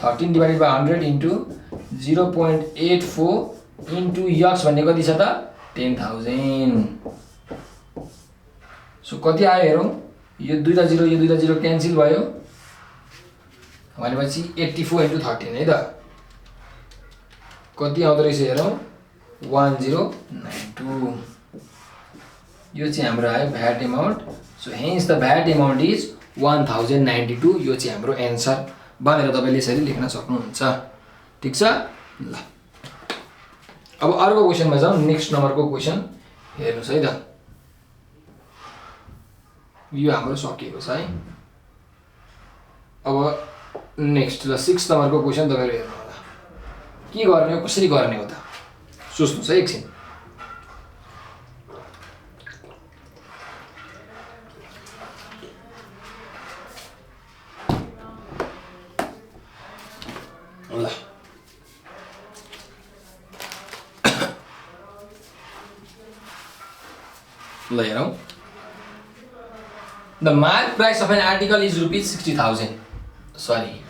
13/100 इन्टु 0.84 इन्टु x भन्ने कति छ त 10,000। सो कति आयो हेरौँ, यो दुईटा जिरो क्यान्सल भयो भनेपछि 84 इन्टु 13 है त, कति आउँदो रहेछ हेरौँ 1092। यो चाहिँ हाम्रो आयो VAT amount. So hence the VAT amount is 1092। यो चाहिँ हाम्रो एन्सर भनेर तपाईँले यसरी लेख्न सक्नुहुन्छ। ठिक छ। ल अब अर्को क्वेसनमा जाउँ। नेक्स्ट नम्बरको क्वेसन हेर्नुहोस् है त, यो हाम्रो सकिएको छ है। अब नेक्स्ट ल 6 नम्बरको क्वेसन तपाईँले हेर्नु होला, के गर्ने हो कसरी गर्ने हो त सोच्नुहोस् है एकछिन। ल ल हेरौँ। The mark price of an article is ₹60,000। Sorry,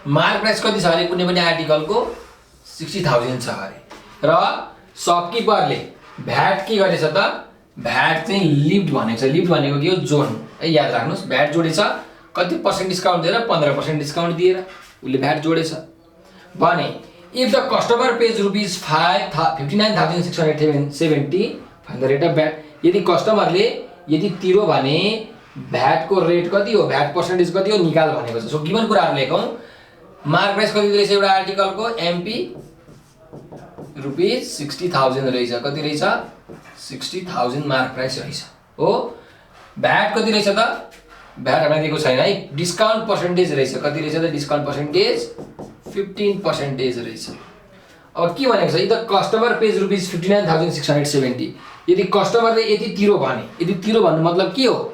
mark price कति छ अरे कुनै पनि आर्टिकलको 60,000 छ अरे, र सपकिपरले भ्याट के गरेछ त, भ्याट चाहिँ लिफ्ट भनेको छ। लिफ्ट भनेको के हो, जोड्नु है, याद राख्नुहोस्। भ्याट जोडेछ, कति पर्सेन्ट डिस्काउन्ट दिएर 15% डिस्काउन्ट दिएर उसले भ्याट जोडेछ भने if the customer page ₹59,670 fine the rate of VAT. यदि कस्टमरले यदि तिरो भने भ्याटको रेट कति हो, भ्याट पर्सेन्टेज कति हो निकाल भनेको छ। सो गिभन कुराहरू लेखौँ। मार्क प्राइस कति रहेछ एउटा आर्टिकलको, एमपी ₹60,000 रहेछ। कति रहेछ 60,000 मार्क प्राइस रहेछ हो। भ्याट कति रहेछ त, भ्याट हामीलाई दिएको छैन है, डिस्काउन्ट पर्सेन्टेज रहेछ। कति रहेछ त डिस्काउन्ट पर्सेन्टेज 15% रहेछ। अब के भनेको छ, द कस्टमर पेज ₹59,670। यदि कस्टमरले यति तिरो भने, यदि तिरो भन्नु मतलब के हो,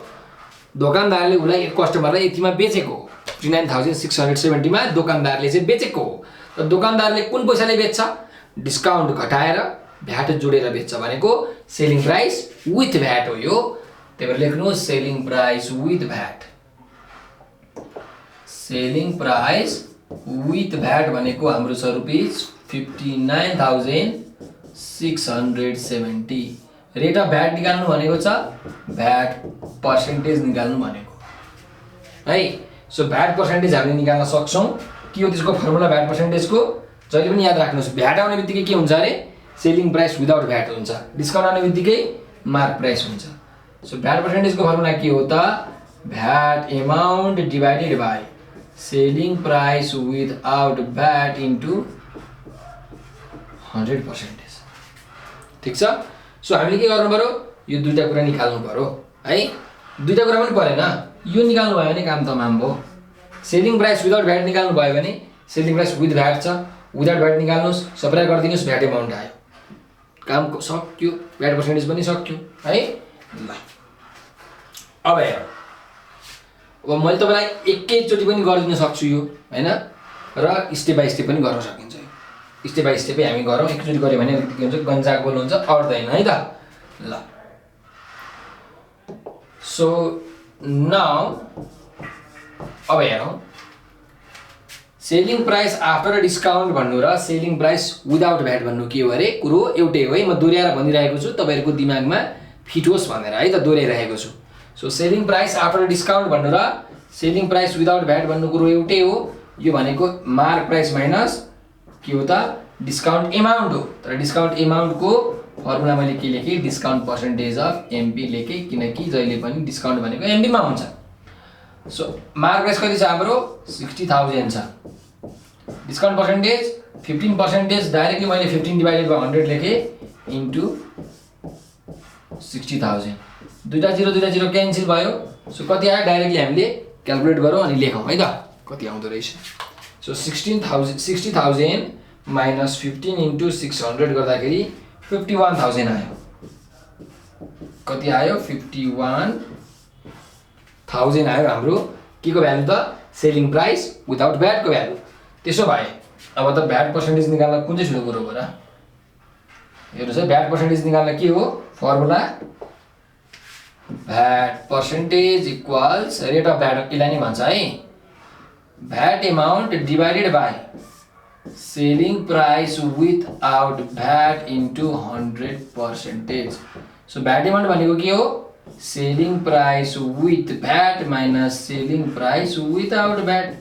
दोकानदारले उसलाई कस्टमरलाई यतिमा बेचेको हो, 59,670 मा दोकानदारले चाहिँ बेचेको हो। र दोकानदारले कुन पैसाले बेच्छ, डिस्काउन्ट घटाएर भ्याट जोडेर बेच्छ भनेको सेलिङ प्राइस विथ भ्याट हो यो। त्यही भएर लेख्नुहोस् selling price with VAT. Selling price with VAT भनेको हाम्रो छ ₹59,670। रेट अफ भ्याट निकाल्नु भनेको छ, भ्याट पर्सेन्टेज निकाल्नु भनेको है। सो भ्याट पर्सेन्टेज हामीले निकाल्न सक्छौँ। के हो त्यसको फर्मुला भ्याट पर्सेन्टेजको, जहिले पनि याद राख्नुहोस्। भ्याट आउने बित्तिकै के हुन्छ अरे, सेलिङ प्राइस विदाउट भ्याट हुन्छ। डिस्काउन्ट आउने बित्तिकै मार्क प्राइस हुन्छ। सो भ्याट पर्सेन्टेजको फर्मुला के हो त, VAT amount divided by selling price without VAT into 100%। ठिक छ। सो हामीले के गर्नु पर्यो, यो दुईटा कुरा निकाल्नु पर्यो है। दुईटा कुरा पनि परेन, यो निकाल्नु भयो भने काम तमाम भयो। सेलिङ प्राइस विदाउट भ्याट निकाल्नु भयो भने सेलिङ प्राइस विथ भ्याट छ, विदाउट भ्याट निकाल्नुहोस्, सबैलाई गरिदिनुहोस्, भ्याट एमाउन्ट आयो, काम सक्यो, भ्याट पर्सेन्टेज पनि सक्यो है। ल अब हेर, अब मैले तपाईँलाई एकैचोटि पनि गरिदिन सक्छु यो होइन, र स्टेप बाई स्टेप पनि गर्न सकिन्छ। स्टेप बाई स्टेपै हामी गरौँ। एकचोटि गऱ्यो भने के हुन्छ, गन्जाक बोल हुन्छ, अट्दैन है त। ल सो नाउ अब हेरौँ, सेलिङ प्राइस आफ्टर डिस्काउन्ट भन्नु र सेलिङ प्राइस विदाउट भ्याट भन्नु के हो अरे, कुरो एउटै हो है। म दोहोऱ्याएर भनिरहेको छु, तपाईँहरूको दिमागमा फिट होस् भनेर है त दोहोऱ्याइरहेको छु। So selling price after discount भन्नु र सेलिङ प्राइस विदाउट भ्याट भन्नु कुरो एउटै हो। यो भनेको मार्क प्राइस माइनस के हो त, डिस्काउन्ट एमाउन्ट हो। तर डिस्काउन्ट एमाउन्टको फर्मुला मैले के लेखेँ, डिस्काउन्ट पर्सेन्टेज अफ एमपी लेखेँ, किनकि जहिले पनि डिस्काउन्ट भनेको एमपीमा हुन्छ। सो मार्क प्राइस कति छ हाम्रो 60,000 छ, डिस्काउन्ट पर्सेन्टेज 15%, डाइरेक्टली मैले 15 डिभाइडेड बाई 100 लेखेँ इन्टु 60,000, दुईटा जिरो क्यान्सल भयो। सो कति आयो डाइरेक्टली हामीले क्याल्कुलेट गरौँ अनि लेखौँ है त कति आउँदो रहेछ। सो 60,000 माइनस 15 इन्टु 600 गर्दाखेरि 51,000 आयो। कति आयो 51,000 आयो हाम्रो के को भ्यालु त, सेलिङ प्राइस विदाउट भ्याटको भ्यालु। त्यसो भए अब त भ्याट पर्सेन्टेज निकाल्न कुन चाहिँ ठुलो कुरो हो र, हेर्नुहोस् है, भ्याट पर्सेन्टेज निकाल्न के हो formula, VAT percentage equals rate of VAT, यसलाई नै भन्छ है, VAT amount divided by selling price without VAT into 100%। So VAT amount भनेको के हो, selling price with VAT minus selling price without VAT.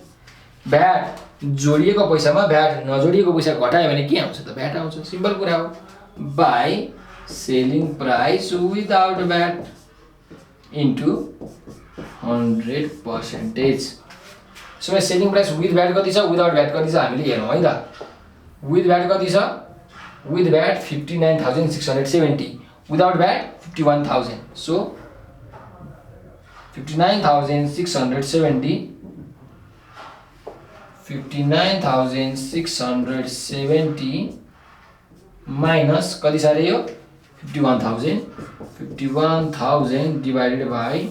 VAT जोडिएको पैसामा भ्याट नजोडिएको पैसा घटायो भने के आउँछ त, भ्याट आउँछ, सिम्पल कुरा हो, by selling price without VAT into 100%। So selling price with VAT कति छ, विदाउट भ्याट कति छ हामीले हेरौँ है त। विथ भ्याट कति छ, with VAT 59,670, without VAT 51,000। So 59,670 minus कति छ अरे यो 51,000, 51,000 डिभाइडेड बाई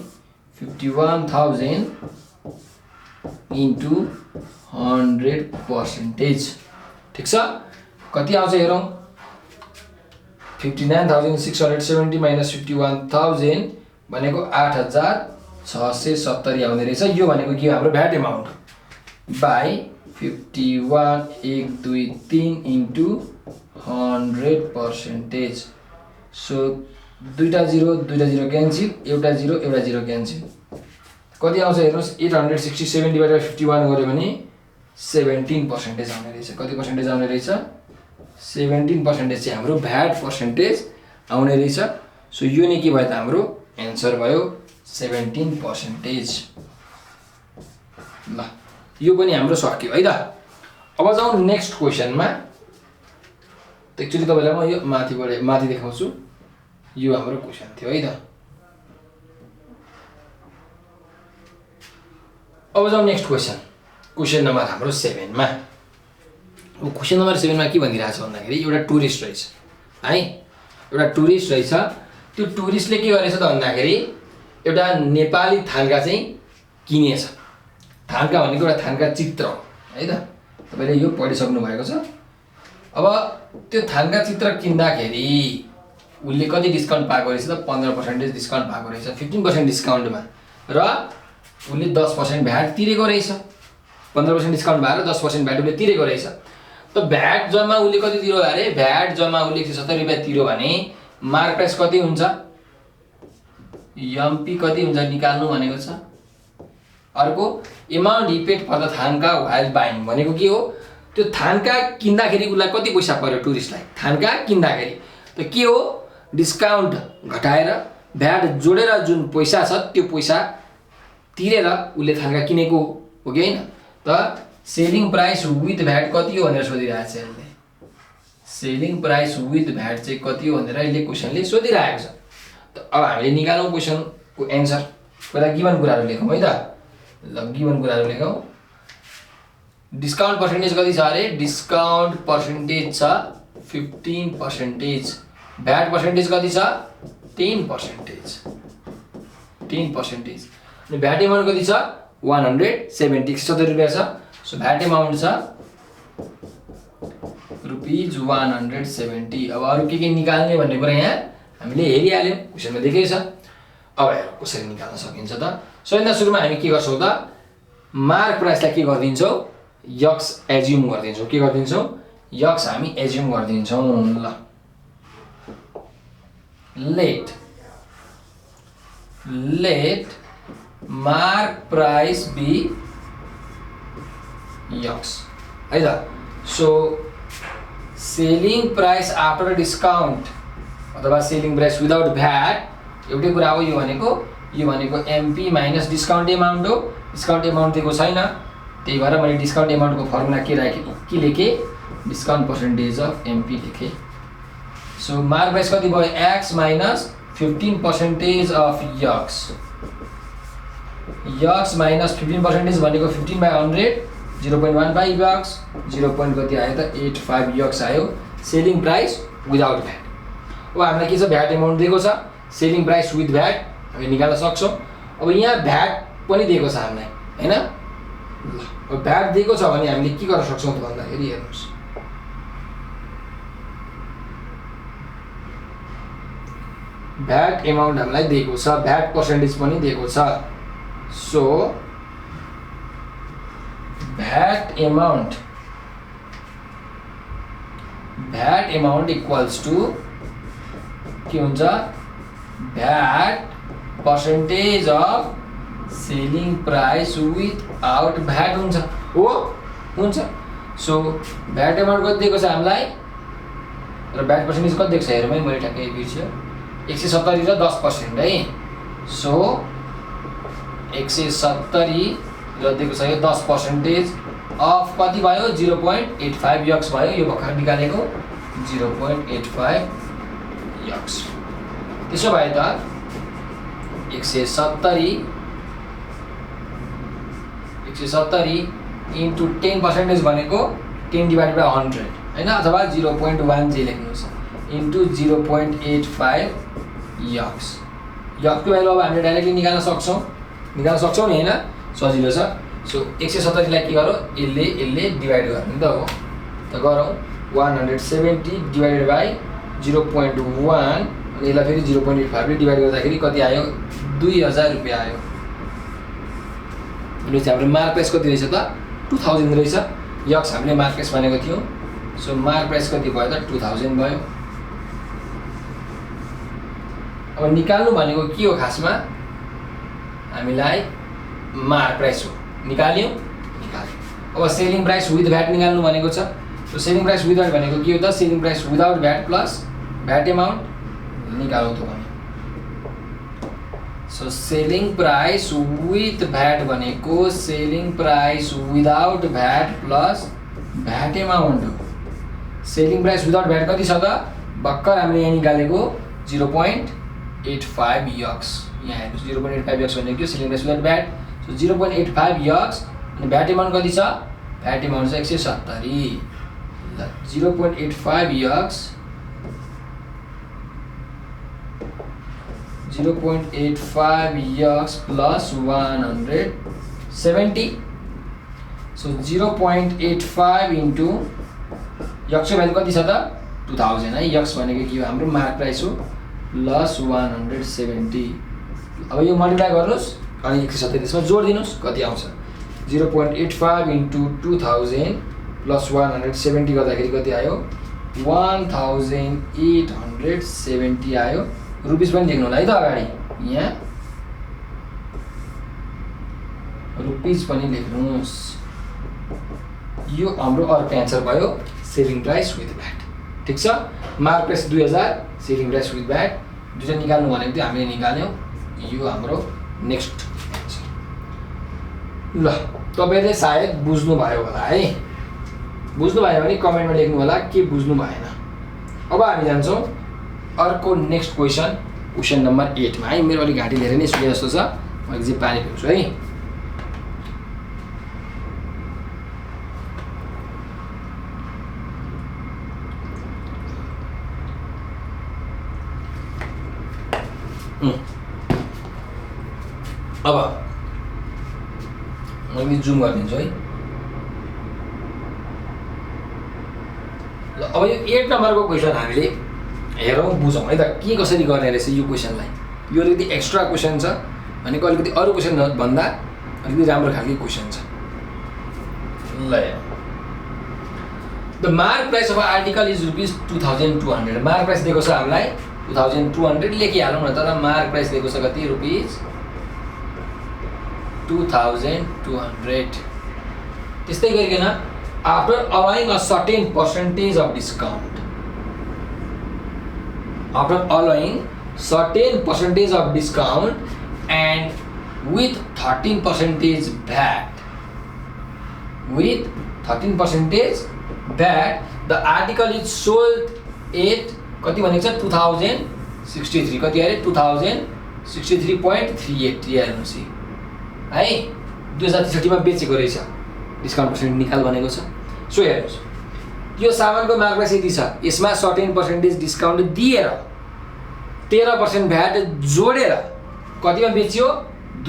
51,000 इन्टु 100%। ठिक छ, कति आउँछ हेरौँ, 59,670 माइनस 51,000 भनेको 8,670 आउने रहेछ। यो भनेको के हो हाम्रो VAT amount, by 51,123 into 100%। So दुईटा जिरो क्यान्सिल, एउटा जिरो क्यान्सिल, कति आउँछ हेर्नुहोस्, 867 डिभाइडेड बाई 51 गऱ्यो भने 17% आउने रहेछ। कति पर्सेन्टेज आउने रहेछ, 17% चाहिँ हाम्रो भ्याट पर्सेन्टेज आउने रहेछ। सो यो नै के भयो त हाम्रो एन्सर भयो 17%। ल यो पनि हाम्रो सक्यो है त। अब जाउँ नेक्स्ट क्वेसनमा। एक्चुअली तपाईँलाई म यो माथि देखाउँछु, यो हाम्रो क्वेसन थियो है त। अब जाउँ नेक्स्ट क्वेसन, क्वेसन नम्बर हाम्रो 7मा। क्वेसन नम्बर 7मा के भनिरहेछ भन्दाखेरि एउटा टुरिस्ट रहेछ है, एउटा टुरिस्ट रहेछ। त्यो टुरिस्टले के गरेछ त भन्दाखेरि एउटा नेपाली थान्का चाहिँ किनेछ। थान्का भनेको एउटा थान्का चित्र हो है त, तपाईँले यो पढिसक्नु भएको छ। अब त्यो थान्का चित्र किन्दाखेरि उसले कति डिस्काउन्ट पाएको रहेछ त, 15% डिस्काउन्ट पाएको रहेछ 15% डिस्काउन्टमा, र उसले 10% भ्याट तिरेको रहेछ। 15% डिस्काउन्ट भएर 10% भ्याट उसले तिरेको रहेछ। त भ्याट जम्मा उसले कति तिर्यो अरे, भ्याट जम्मा उसले 170 रुपियाँ तिर्यो भने मार्क प्राइस कति हुन्छ, एमपी कति हुन्छ निकाल्नु भनेको छ। अर्को amount he paid for the thangka while buying भनेको के हो, त्यो थान्का किन्दाखेरि उसलाई कति पैसा पर्यो टुरिस्टलाई, थान्का किन्दाखेरि त के हो, डिस्काउन्ट घटाएर भ्याट जोडेर जुन पैसा छ त्यो पैसा तिरेर उसले थान्का किनेको हो कि होइन। त सेलिङ प्राइस विथ भ्याट कति हो भनेर सोधिरहेको छ यसले, सेलिङ प्राइस विथ भ्याट चाहिँ कति हो भनेर यसले क्वेसनले सोधिरहेको छ। त अब हामीले निकालौँ क्वेसनको एन्सर। पहिला गिभन कुराहरू लेखौँ है त। ल गिभन कुराहरू लेखौँ। डिस्काउन्ट पर्सेन्टेज कति छ अरे, डिस्काउन्ट पर्सेन्टेज छ 15%, भ्याट पर्सेन्टेज कति छ 10%, 10%। अनि भ्याट एमाउन्ट कति छ 170 रुपियाँ छ। सो भ्याट एमाउन्ट छ रुपिज 170। अब अरू के निकाल्ने भन्ने कुरा यहाँ हामीले हेरिहाल्यौँ, क्वेसनमा देखेको छ। अब हेरौँ कसरी निकाल्न सकिन्छ त। सबैभन्दा सुरुमा हामी के गर्छौँ त, मार्क प्राइसलाई के गरिदिन्छौँ, यक्स एज्युम गरिदिन्छौँ। के गरिदिन्छौँ, यक्स हामी एज्युम गरिदिन्छौँ। ल let mark price be X है त। So selling price after discount अथवा सेलिङ प्राइस विदाउट भ्याट एउटै कुरा हो। यो भनेको एमपी माइनस डिस्काउन्ट एमाउन्ट हो। डिस्काउन्ट एमाउन्ट दिएको छैन, त्यही भएर मैले डिस्काउन्ट एमाउन्टको फर्मुला के लेखेँ, डिस्काउन्ट पर्सेन्टेज अफ एमपी लेखेँ। सो मार्क प्राइस कति भयो, X minus 15% of X. X minus 15% भनेको 15/100 0.15 यक्स, 0. कति आयो त 85 यक्स आयो सेलिङ प्राइस विदाउट भ्याट। अब हामीलाई के छ, भ्याट एमाउन्ट दिएको छ, सेलिङ प्राइस विथ भ्याट हामी निकाल्न सक्छौँ। अब यहाँ भ्याट पनि दिएको छ हामीलाई हैन। अब भ्याट दिएको छ भने हामीले के गर्न सक्छौँ त भन्दाखेरि हेर्नुहोस्, भ्याट एमाउन्ट हामीलाई दिएको छ, भ्याट पर्सेन्टेज पनि दिएको छ। So VAT amount equals to के हुन्छ, VAT percentage of selling price without VAT हुन्छ। सो भ्याट एमाउन्ट कति दिएको छ हामीलाई र भ्याट पर्सेन्टेज कति दिएको छ हेरौँ है, मैले ठ्याक्कै बिर्स्यो, 170 र 10% है। सो 170 र दिएको छ यो 10% अफ कति भयो, 0.85 यक्स भयो। यो भर्खर निकालेको 0.85 यक्स। त्यसो भए त 170 इन्टु 10% भनेको 10/100 हैन, अथवा 0.1 लेख्नुहोस् इन्टु 0.85 यक्स। यक्सको भ्यालु अब हामीले डाइरेक्टली निकाल्न सक्छौँ नि हैन, सजिलो छ। सो 170 लाई के गरौँ, यसले डिभाइड गर्ने त हो, त गरौँ 170 डिभाइडेड बाई 0.1 अनि यसलाई फेरि 0.85 ले डिभाइड गर्दाखेरि कति आयो, 2000 रुपियाँ आयो। भनेपछि हाम्रो मार्क प्राइस कति रहेछ त, 2000 रहेछ। यक्स हामीले मार्क प्राइस भनेको थियौँ। सो मार्क प्राइस कति भयो त, 2000 भयो। अब निकाल्नु भनेको के हो, खासमा हामीलाई मार्क प्राइस हो, निकाल्यौँ। अब सेलिङ प्राइस विथ भ्याट निकाल्नु भनेको छ। So selling price with VAT भनेको के हो त, selling price without VAT plus VAT amount निकालौँ त भने। So selling price with VAT भनेको selling price without VAT plus VAT amount हो। सेलिङ प्राइस विदाउट भ्याट कति छ त, भर्खर हामीले यहाँ निकालेको 0.85 यक्स। यहाँ हेर्नुहोस् 0.85 यक्स भनेको के, selling price without VAT. So 0.85 X अनि भ्याट एमाउन्ट कति छ, भ्याट एमाउन्ट छ 170। ल 0.85 X 0.85 X plus 170। So 0.85 into यक्सको भ्यालु कति छ त, 2000 है। यक्स भनेको के हो, हाम्रो मार्क प्राइस हो, प्लस 170। अब यो मल्टिप्लाई गर्नुहोस् अनि 170 त्यसमा जोड दिनुहोस् कति आउँछ, 0.85 इन्टु 2000 प्लस 170 गर्दाखेरि कति आयो, 1870 आयो। रुपिस पनि लेख्नु होला है त अगाडि, यहाँ रुपिस पनि लेख्नुहोस्। यो हाम्रो अर्को एन्सर भयो, सेलिङ प्राइस विथ भ्याट। ठिक छ, mark price 2000, selling price with VAT दुईटा निकाल्नु भनेको थियो, हामीले निकाल्यौँ। यो हाम्रो नेक्स्ट एन्सर। ल तपाईँले सायद बुझ्नुभयो होला है, बुझ्नुभयो भने कमेन्टमा लेख्नु होला के बुझ्नु भएन। अब हामी जान्छौँ अर्को नेक्स्ट क्वेसन नम्बर 8 मा है। मेरो अलिक घाँटी धेरै नै सुके जस्तो छ, म एकजिट पानी पिउँछु है। अब मैले जुम गरिदिन्छु है। ल अब यो 8 नम्बरको क्वेसन हामीले हेरौँ बुझौँ है त, के कसरी गर्ने रहेछ यो क्वेसनलाई। यो अलिकति एक्स्ट्रा क्वेसन छ भनेको, अलिकति अरू क्वेसन भन्दा अलिकति राम्रो खालको क्वेसन छ। ल the mark price of article is ₹2200। Mark price दिएको छ हामीलाई 2200 लेखिहालौँ न, तर मार्क प्राइस दिएको छ कति, ₹2200। त्यस्तै गरिकन after allowing a certain percentage of discount, after allowing certain percentage of discount and with 13% VAT. With 13% VAT, the article is sold at कति भनेको छ 2063 कति अरे 2063.38 हेर्नुस् है 2063 मा बेचेको रहेछ डिस्काउन्ट पर्सेन्ट निकाल भनेको छ सो हेर्नुस् यो सामानको माग प्राइस यति छ यसमा 13% डिस्काउन्ट दिएर 13% भ्याट जोडेर कतिमा बेचियो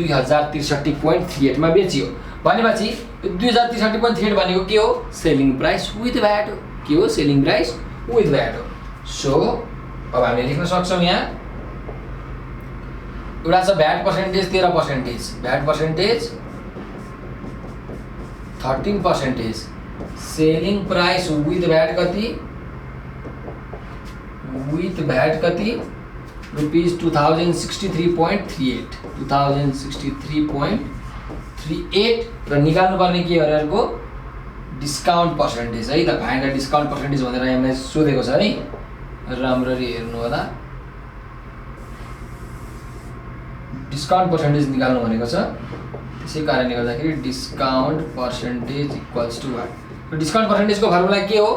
2063.38 मा बेचियो भनेपछि 2063.38 भनेको के हो सेलिङ प्राइस विथ भ्याट हो के हो सेलिङ प्राइस विथ भ्याट हो सो अब हामीले लेख्न सक्छौं यहाँ एउटा छ VAT percentage 13% VAT percentage 13% selling price with VAT कति विथ भ्याट कति रुपीस 2063.38 2063.38 र निकाल्नु पर्ने के हरेको डिस्काउन्ट पर्सेन्टेज है त भाइले डिस्काउन्ट पर्सेन्टेज भनेर हामीलाई सोधेको छ है राम्ररी हेर्नु होला डिस्काउन्ट पर्सेन्टेज निकाल्नु भनेको छ त्यसै कारणले गर्दाखेरि discount percentage equals to what र डिस्काउन्ट पर्सेन्टेजको फर्मुला के हो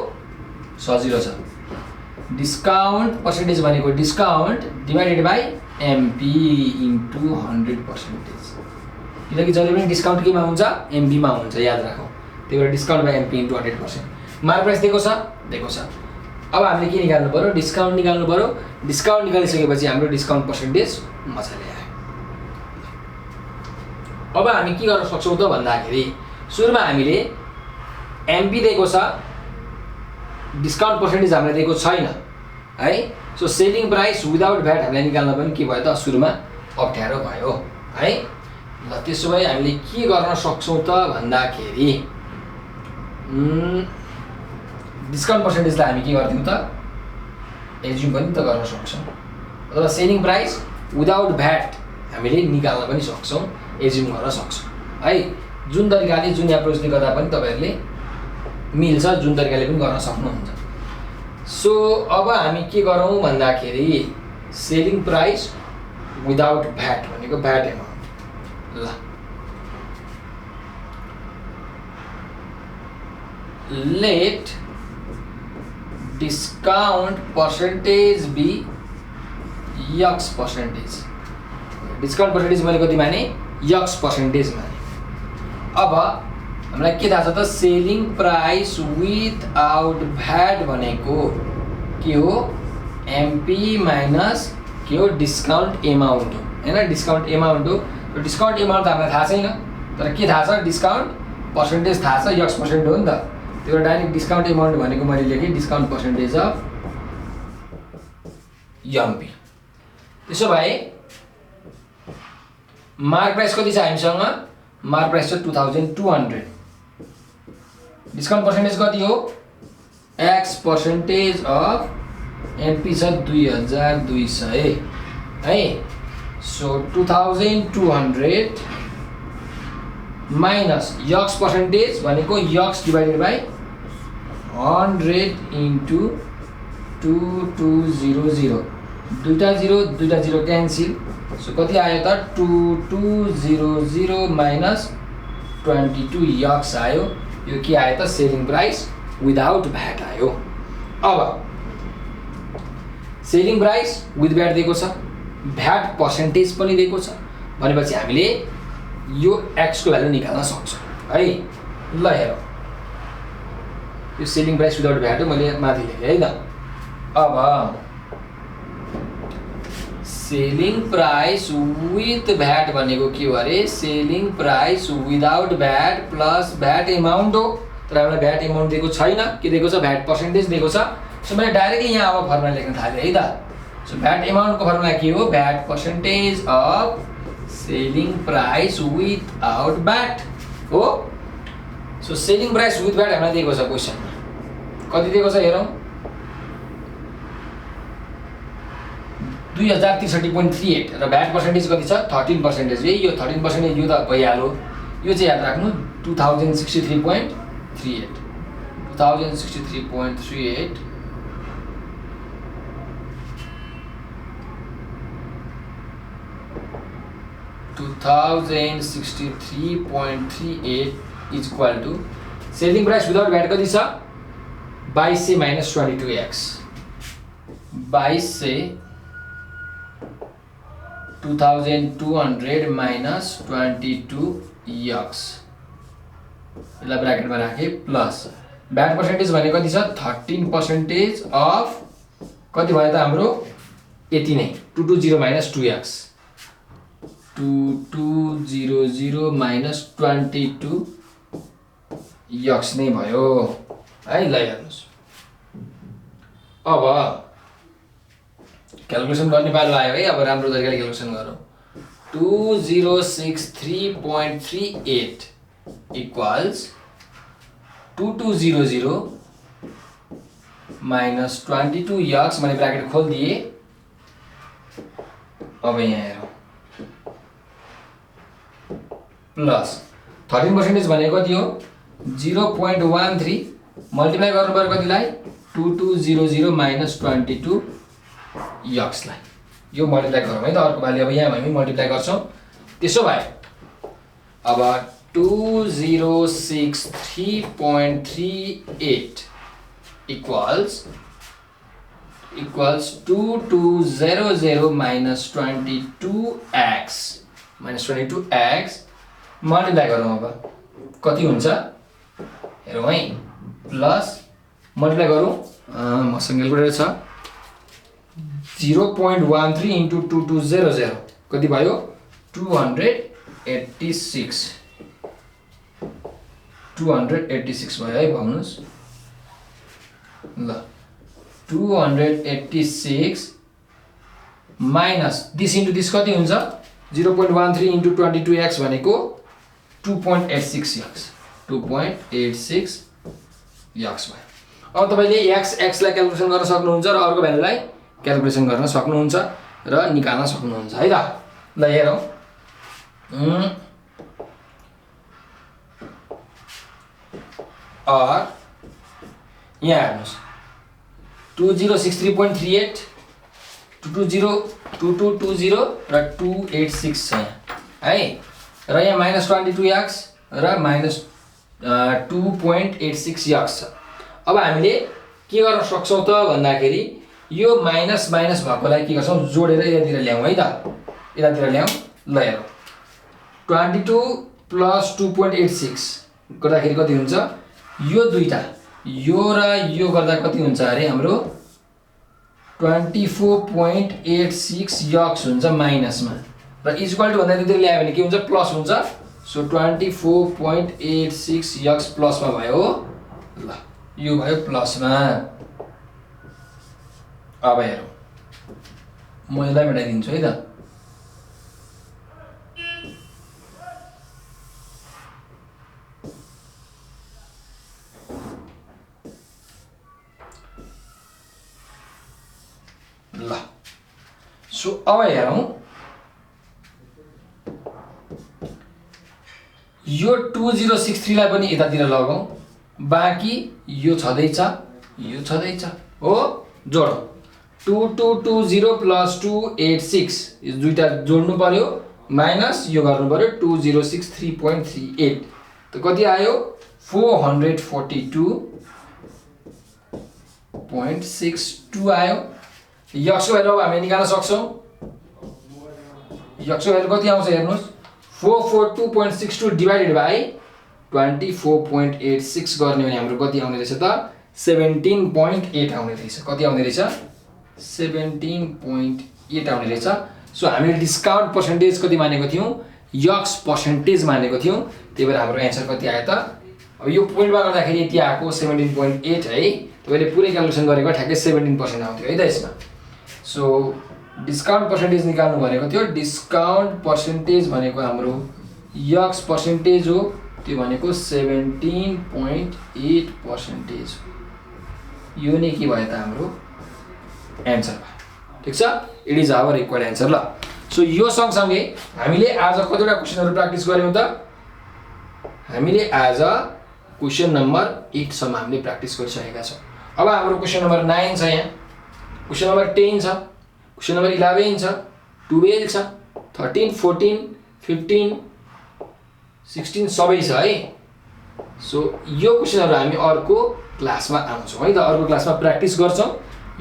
सजिलो छ डिस्काउन्ट पर्सेन्टेज भनेको discount divided by MP into 100% किनकि जहिले पनि डिस्काउन्ट केमा हुन्छ एमपी मा हुन्छ याद राखौं त्यही भएर discount by MP into 100% mark price दिएको छ अब हामीले के निकाल्नु पर्यो डिस्काउन्ट निकाल्नु पर्यो डिस्काउन्ट निकालिसकेपछि हाम्रो डिस्काउन्ट पर्सेन्टेज मजाले आयो अब हामी के गर्न सक्छौं त भन्दाखेरि सुरुमा हामीले एमपी दिएको छ डिस्काउन्ट पर्सेन्टेज हामीले दिएको छैन है so selling price without VAT हामीले निकाल्न पनि के भयो त सुरुमा अप्ठ्यारो भयो है ल त्यसो भए हामीले के गर्न सक्छौं त भन्दाखेरि डिस्काउन्ट पर्सेन्टेजलाई हामी के गर्दियौ त एज्युम पनि त गर्न सक्छौं अथवा सेलिङ प्राइस विदाउट भ्याट हामीले निकाल्न पनि सक्छौं एज्युम गर्न सक्छौं है जुन तरिकाले जुन एप्रोचले गर्दा पनि तपाईहरुले मिल्छ जुन तरिकाले पनि गर्न सक्नुहुन्छ सो अब हामी के गरौँ भन्दाखेरि सेलिङ प्राइस विदाउट भ्याट भनेको भ्याट एमाउन्ट ल let discount percentage be x percentage discount percentage मैले कति माने x पर्सेन्टेज माने अब हामीलाई के थाहा छ त सेलिङ प्राइस विथआउट भ्याट भनेको के हो एमपी माइनस के हो डिस्काउन्ट एमाउन्ट हो हैन डिस्काउन्ट एमाउन्ट हो र डिस्काउन्ट एमाउन्ट त हामीलाई थाहा छैन तर के थाहा छ डिस्काउन्ट पर्सेन्टेज थाहा छ x पर्सेन्ट हो नि त त्यो डाइरेक्ट डिस्काउन्ट एमाउन्ट भनेको मैले लेखे डिस्काउन्ट पर्सेन्टेज अफ एमपी त्यसो भए मार्क प्राइस कति छ हामीसँग मार्क प्राइस छ 2200 डिस्काउन्ट पर्सेन्टेज कति हो x पर्सेन्टेज अफ एमपी छ 2200 है सो 2200 माइनस x पर्सेन्टेज भनेको x डिवाइडेड बाइ 100 इन्टु 2200 दुईटा जिरो क्यान्सल सो कति आयो त 2200 माइनस 22x आयो यो के आयो त सेलिङ प्राइस विदाउट भ्याट आयो अब सेलिङ प्राइस विथ भ्याट दिएको छ भ्याट पर्सेन्टेज पनि दिएको छ भनेपछि हामीले यो x को भ्यालु निकाल्न सक्छौं है ल हेरौं यो सेलिङ प्राइस विदाउट भ्याट हो मैले माथि लेखे है त अब सेलिङ प्राइस विथ भ्याट भनेको के हो अरे selling price without VAT plus VAT amount हो तर हामीलाई भ्याट एमाउन्ट दिएको छैन के दिएको छ भ्याट पर्सेन्टेज दिएको छ सो मैले डाइरेक्टली यहाँ अब फर्मुला लेख्न थाले है त सो भ्याट एमाउन्टको फर्मुला के हो VAT percentage of selling price without VAT हो so selling price with VAT हामीलाई दिएको छ क्वेशनमा कति दिएको छ हेरौं 2063.38 र भ्याट पर्सेन्टेज कति छ 13% है यो 13% यो त भइहाल्यो यो चाहिँ याद राख्नु 2063.38 2063.38 is equal to selling price without VAT कति छ 2200 माइनस 22x 2200 2200 माइनस 22x यसलाई ब्राकेटमा राखेँ प्लस भ्याट पर्सेन्टेज भने कति छ 13% अफ कति भयो त हाम्रो यति नै 2200 माइनस 2x 2200 माइनस 22x नै भयो है। ल हेर्नुहोस् अब क्यालकुलेसन गर्ने पालो आयो है। अब राम्रो तरिकाले क्यालकुलेसन गरौँ 2063.38 इक्वल्स 2200 माइनस 22x मैंने ब्रैकेट खोल दिए। अब यहाँ हेरौँ प्लस 13% भनेको कति हो 0.13 मल्टिप्लाई गर्नु पर्यो कतिलाई 2200 माइनस 22x लाई यो मल्टिप्लाई गरौँ है त अर्को पालि। अब यहाँ हामी मल्टिप्लाई गर्छौं त्यसो भए अब 2063.38 equals 2200 minus 22x मल्टिप्लाई गरौँ। अब कति हुन्छ हेरौँ है प्लस मल्टिप्लाई गरौँ मसँग क्यालकुलेटर छ 0.13 into 2200 कति भयो 286 भयो है भन्नुस् ल 286 माइनस दिस इन्टु दिस कति हुन्छ 0.13 into 22x भनेको 2.86x 2.86x भयो। अब तपाईले x लाई क्यालकुलेसन गर्न सक्नुहुन्छ र अर्को भ्यालुलाई क्यालकुलेसन गर्न सक्नुहुन्छ र निकाल्न सक्नुहुन्छ है त। ल हेरौँ और यहाँ हेर्नुस् 2063.38 2220 र 286 छ यहाँ है र यहाँ माइनस 22x र माइनस 2.86x छ। अब हामीले के गर्न सक्छौं त भन्दाखेरि यो माइनस माइनस भएकोलाई के गर्छौं जोडेर यतातिर ल्याउँ है त यतातिर ल्याउँ। ल हेरौँ 22 प्लस 2.86 गर्दाखेरि कति हुन्छ यो दुईटा यो र यो गर्दा कति हुन्छ अरे हाम्रो 24.86x हुन्छ माइनसमा र इक्वल टु भन्दा त्यतिर ल्यायो भने के हुन्छ प्लस हुन्छ। सो 24.86x प्लसमा भयो। ल यो भयो प्लसमा। अब हेरौँ म यसलाई मेटाइदिन्छु है त ल। सो अब हेरौँ यो 2063 लाई पनि यतातिर लगाऊ बाँकी यो छँदैछ हो जोडौँ 2220 प्लस 286 यो दुईटा जोड्नु पर्यो माइनस यो गर्नु पर्यो 2063.38 त कति आयो 442.62 आयो। यक्सको भ्यालु अब हामी निकाल्न सक्छौं। यक्सको भ्यालु कति आउँछ हेर्नुस् 442.62 डिवाइडेड बाइ 24.86 गर्ने भने हाम्रो कति आउने रहेछ त 17.8 आउने रहेछ। कति आउने रहेछ 17.8 आउने रहेछ। सो हामीले डिस्काउन्ट पर्सेन्टेज कति मानेको थियौं यक्स पर्सेन्टेज मानेको थियौं त्यही भएर हाम्रो एन्सर कति आयो त अब यो पोइन्टमा गर्दाखेरि यति आएको 17.8 है। तपाईले पुरै क्यालकुलेसन गरेको ठ्याक्कै 17% आउँथ्यो है त यसमा। सो डिस्काउन्ट पर्सेन्टेज निकाल्नु भनेको थियो डिस्काउन्ट पर्सेन्टेज भनेको हाम्रो यक्स पर्सेन्टेज हो त्यो भनेको 17.8% यो नै के भयो त हाम्रो एन्सर भयो। ठीक छ it is our required answer. ल सो यो सँगसँगै हामीले आज कतिवटा क्वेशनहरु प्र्याक्टिस गर्यौं त हामीले आज क्वेशन नम्बर 8 सम्म हामीले प्र्याक्टिस गरिसकेका छौं। अब हाम्रो क्वेशन नम्बर 9 छ यहाँ क्वेशन नम्बर 10 छ क्वेशन नम्बर 11 छ 12 छ 13 14 15 16 सबै छ है। सो यो क्वेसनहरु हामी अर्को क्लासमा आउँछौँ है त, अर्को क्लासमा प्र्याक्टिस गर्छौँ।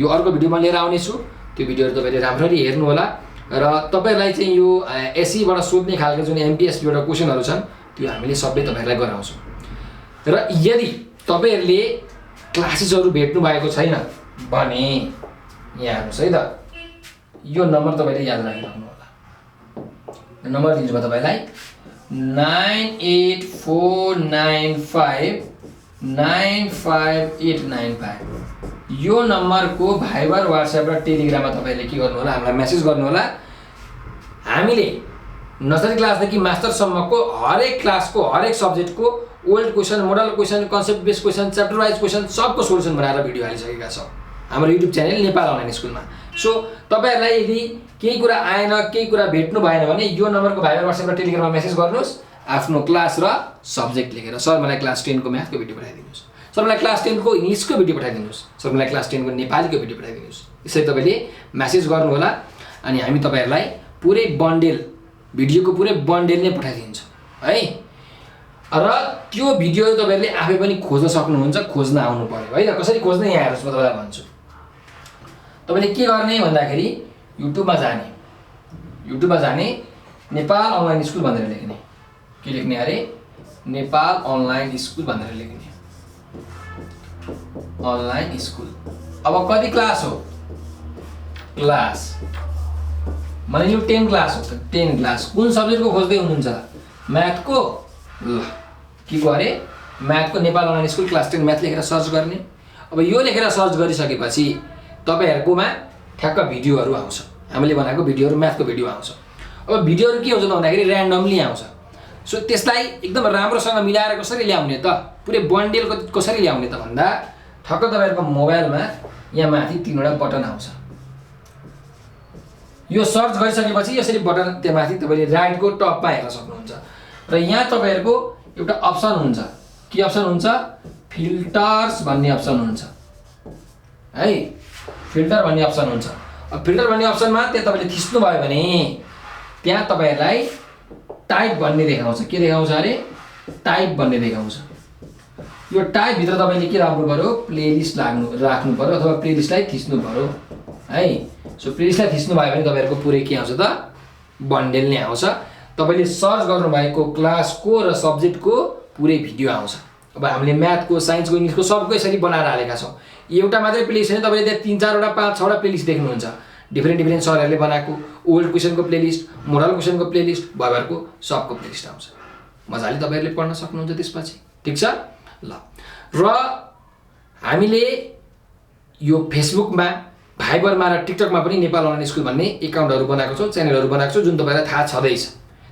यो अर्को भिडियोमा लिएर आउने छु, त्यो भिडियोहरु तपाईले राम्ररी हेर्नु होला र तपाईलाई चाहिँ यो एसई बाट सोध्ने खालको जुन एमटीएस बाट क्वेसनहरु छन् त्यो हामीले सबै तपाईहरुलाई गराउँछौँ। र यदि तपाईहरुले क्लासेसहरु भेट्नु भएको छैन भने यहाँ हेर्नुस् है त, यो नम्बर तपाईले याद राखिराख्नु होला। नम्बर दिन्छु म तपाईलाई 9849595895। यो नम्बरको भाइबर व्हाट्सएप र टेलिग्राममा तपाईले के गर्नु होला, हामीलाई मेसेज गर्नु होला। हामीले नर्सरी क्लासदेखि मास्टरसम्मको हरेक क्लासको हरेक सब्जेक्टको old question, model question, concept based question, chapter wise question सबको सोल्युसन बनाएर भिडियो हालिसकेका छौँ हाम्रो युट्युब च्यानल नेपाल अनलाइन स्कुलमा। सो तपाईहरुलाई यदि केही कुरा आएन, केही कुरा भेट्नु भएन भने यो नम्बरको भाइबर व्हाट्सएप र टेलिग्राममा मेसेज गर्नुस् आफ्नो क्लास र सब्जेक्ट लेखेर। सर मलाई क्लास 10 को म्याथको भिडियो पठाइदिनुस्, सर मलाई क्लास 10 को इङ्ग्लिसको भिडियो पठाइदिनुस्, सर मलाई क्लास 10 को नेपालीको भिडियो पठाइदिनुस्। यसरी तपाईले मेसेज गर्नु होला अनि हामी तपाईहरुलाई पुरै बन्डल, भिडियोको पुरै बन्डल नै पठाइदिन्छ है। र त्यो भिडियो तपाईहरुले आफै पनि खोज्न सक्नुहुन्छ, खोज्न आउनु पर्यो है त। कसरी खोज्ने यहाँ हेर्नुस्, म तपाईलाई भन्छु। तपाईले के गर्ने भन्दाखेरि युट्युबमा जाने, नेपाल अनलाइन स्कुल भनेर लेख्ने। के लेख्ने अरे, नेपाल अनलाइन स्कुल भनेर लेख्ने, अनलाइन स्कुल। अब कति क्लास हो, क्लास माने यो 10 क्लास हो त, 10 क्लास कुन सब्जेक्टको खोज्दै हुनुहुन्छ, म्याथको। ल के गरे, म्याथको Nepal online school class 10 math लेखेर सर्च गर्ने। अब यो लेखेर सर्च गरिसकेपछि तपाईहरुकोमा ठ्याक्क भिडियोहरु आउँछ, हामीले बनाएको भिडियोहरु, म्याथको भिडियो आउँछ। अब भिडियोहरु के हुन्छ त भन्दाखेरि र्यान्डमली आउँछ। सो त्यसलाई एकदम राम्रोसँग मिलाएर कसरी ल्याउने त, पुरै बन्डल कसरी ल्याउने त भन्दा ठक्क तपाईहरुको मोबाइलमा यहाँ माथि 3वटा बटन आउँछ। यो सर्च गरिसकेपछि यसरी बटन त्यहाँ माथि तपाईले राइटको टपमा हेर्न सक्नुहुन्छ र यहाँ तपाईहरुको एउटा अप्सन हुन्छ। के अप्सन हुन्छ, फिल्टर्स भन्ने अप्सन हुन्छ है, फिल्टर भन्ने अप्सन हुन्छ। अब फिल्टर भन्ने अप्सनमा त्यहाँ तपाईले थिच्नु भयो भने त्यहाँ तपाईहरुलाई टाइप भन्ने देखाउँछ। के देखाउँछ अरे, टाइप भन्ने देखाउँछ। यो टाइप भित्र तपाईले के राख्नु पर्यो, प्लेलिस्ट राख्नु पर्यो अथवा प्लेलिस्टलाई थिच्नु पर्यो है। सो प्लेलिस्टलाई थिच्नु भयो भने तपाईहरुको पुरै के आउँछ त, बन्डल नै आउँछ। तपाईले सर्च गर्नु भएको क्लासको र सब्जेक्टको पुरै भिडियो आउँछ। अब हामीले म्याथको, साइन्सको, इङ्ग्लिसको सबको यसरी बनाएर हालेका छौँ। एउटा मात्रै प्लेलिस्ट होइन, तपाईले त्यहाँ 3 4 वटा 5 6 वटा प्लेलिस्ट देख्नुहुन्छ। डिफ्रेन्ट सरहरूले बनाएको ओल्ड क्वेसनको प्लेलिस्ट, मोडल क्वेसनको प्लेलिस्ट, भाइबरको सबको प्लेलिस्ट आउँछ। मजाले तपाईहरुले पढ्न सक्नुहुन्छ त्यसपछि। ठीक छ ल। र हामीले यो फेसबुकमा, भाइबरमा र टिकटकमा पनि नेपाल अनलाइन स्कुल भन्ने एकाउन्टहरु बनाएको छौँ, च्यानलहरु बनाएको छौँ, जुन तपाईलाई थाहा छँदैछ।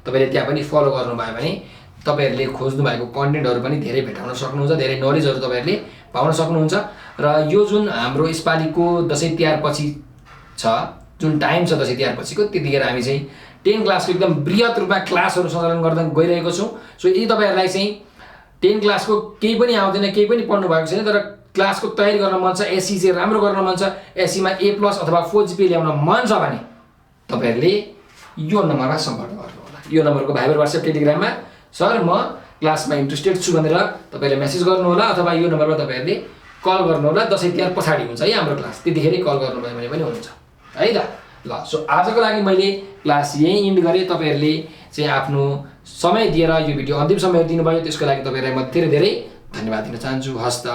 तपाईले त्यहाँ पनि फलो गर्नुभयो भने तपाईहरुले खोज्नु भएको कन्टेन्टहरु पनि धेरै भेटाउन सक्नुहुन्छ, धेरै नलेजहरु तपाईहरुले पाउन सक्नुहुन्छ। र यो जुन हाम्रो यसपालिको दशैं तिहार पछि छ, जुन टाइम छ दशैं तिहार पछिको, त्यतिखेर हामी चाहिँ 10 क्लासको एकदम बृहत रूपमा क्लासहरु सञ्चालन गर्दै गइरहेको छौँ। सो यदि तपाईहरुलाई चाहिँ 10 क्लासको केही पनि आउँदैन, केही पनि पढ्नु भएको छैन, तर क्लासको तयारी गर्न मन छ, एसई चाहिँ राम्रो गर्न मन छ, एसईमा A+ अथवा 4 GPA ल्याउन मन छ भने तपाईहरुले यो नम्बरमा सम्पर्क गर्नु होला। यो नम्बरको भाइबर व्हाट्सएप टेलिग्राममा सर म क्लासमा इन्ट्रेस्टेड छु भनेर तपाईले मेसेज गर्नु होला अथवा यो नम्बरमा तपाईहरुले कल गर्नु होला। दशैं तिहार पछाडी हुन्छ है हाम्रो क्लास, त्यतिखेरै कल गर्नुभयो भने पनि हुन्छ है त। ल सो आजको लागि मैले क्लास यही इन्ड गरे। तपाईहरुले चाहिँ आफ्नो समय दिएर यो भिडियो अन्तिम समय दिनुभयो, त्यसको लागि तपाईहरुलाई म धेरै धेरै धन्यवाद दिन चाहन्छु। हस्त।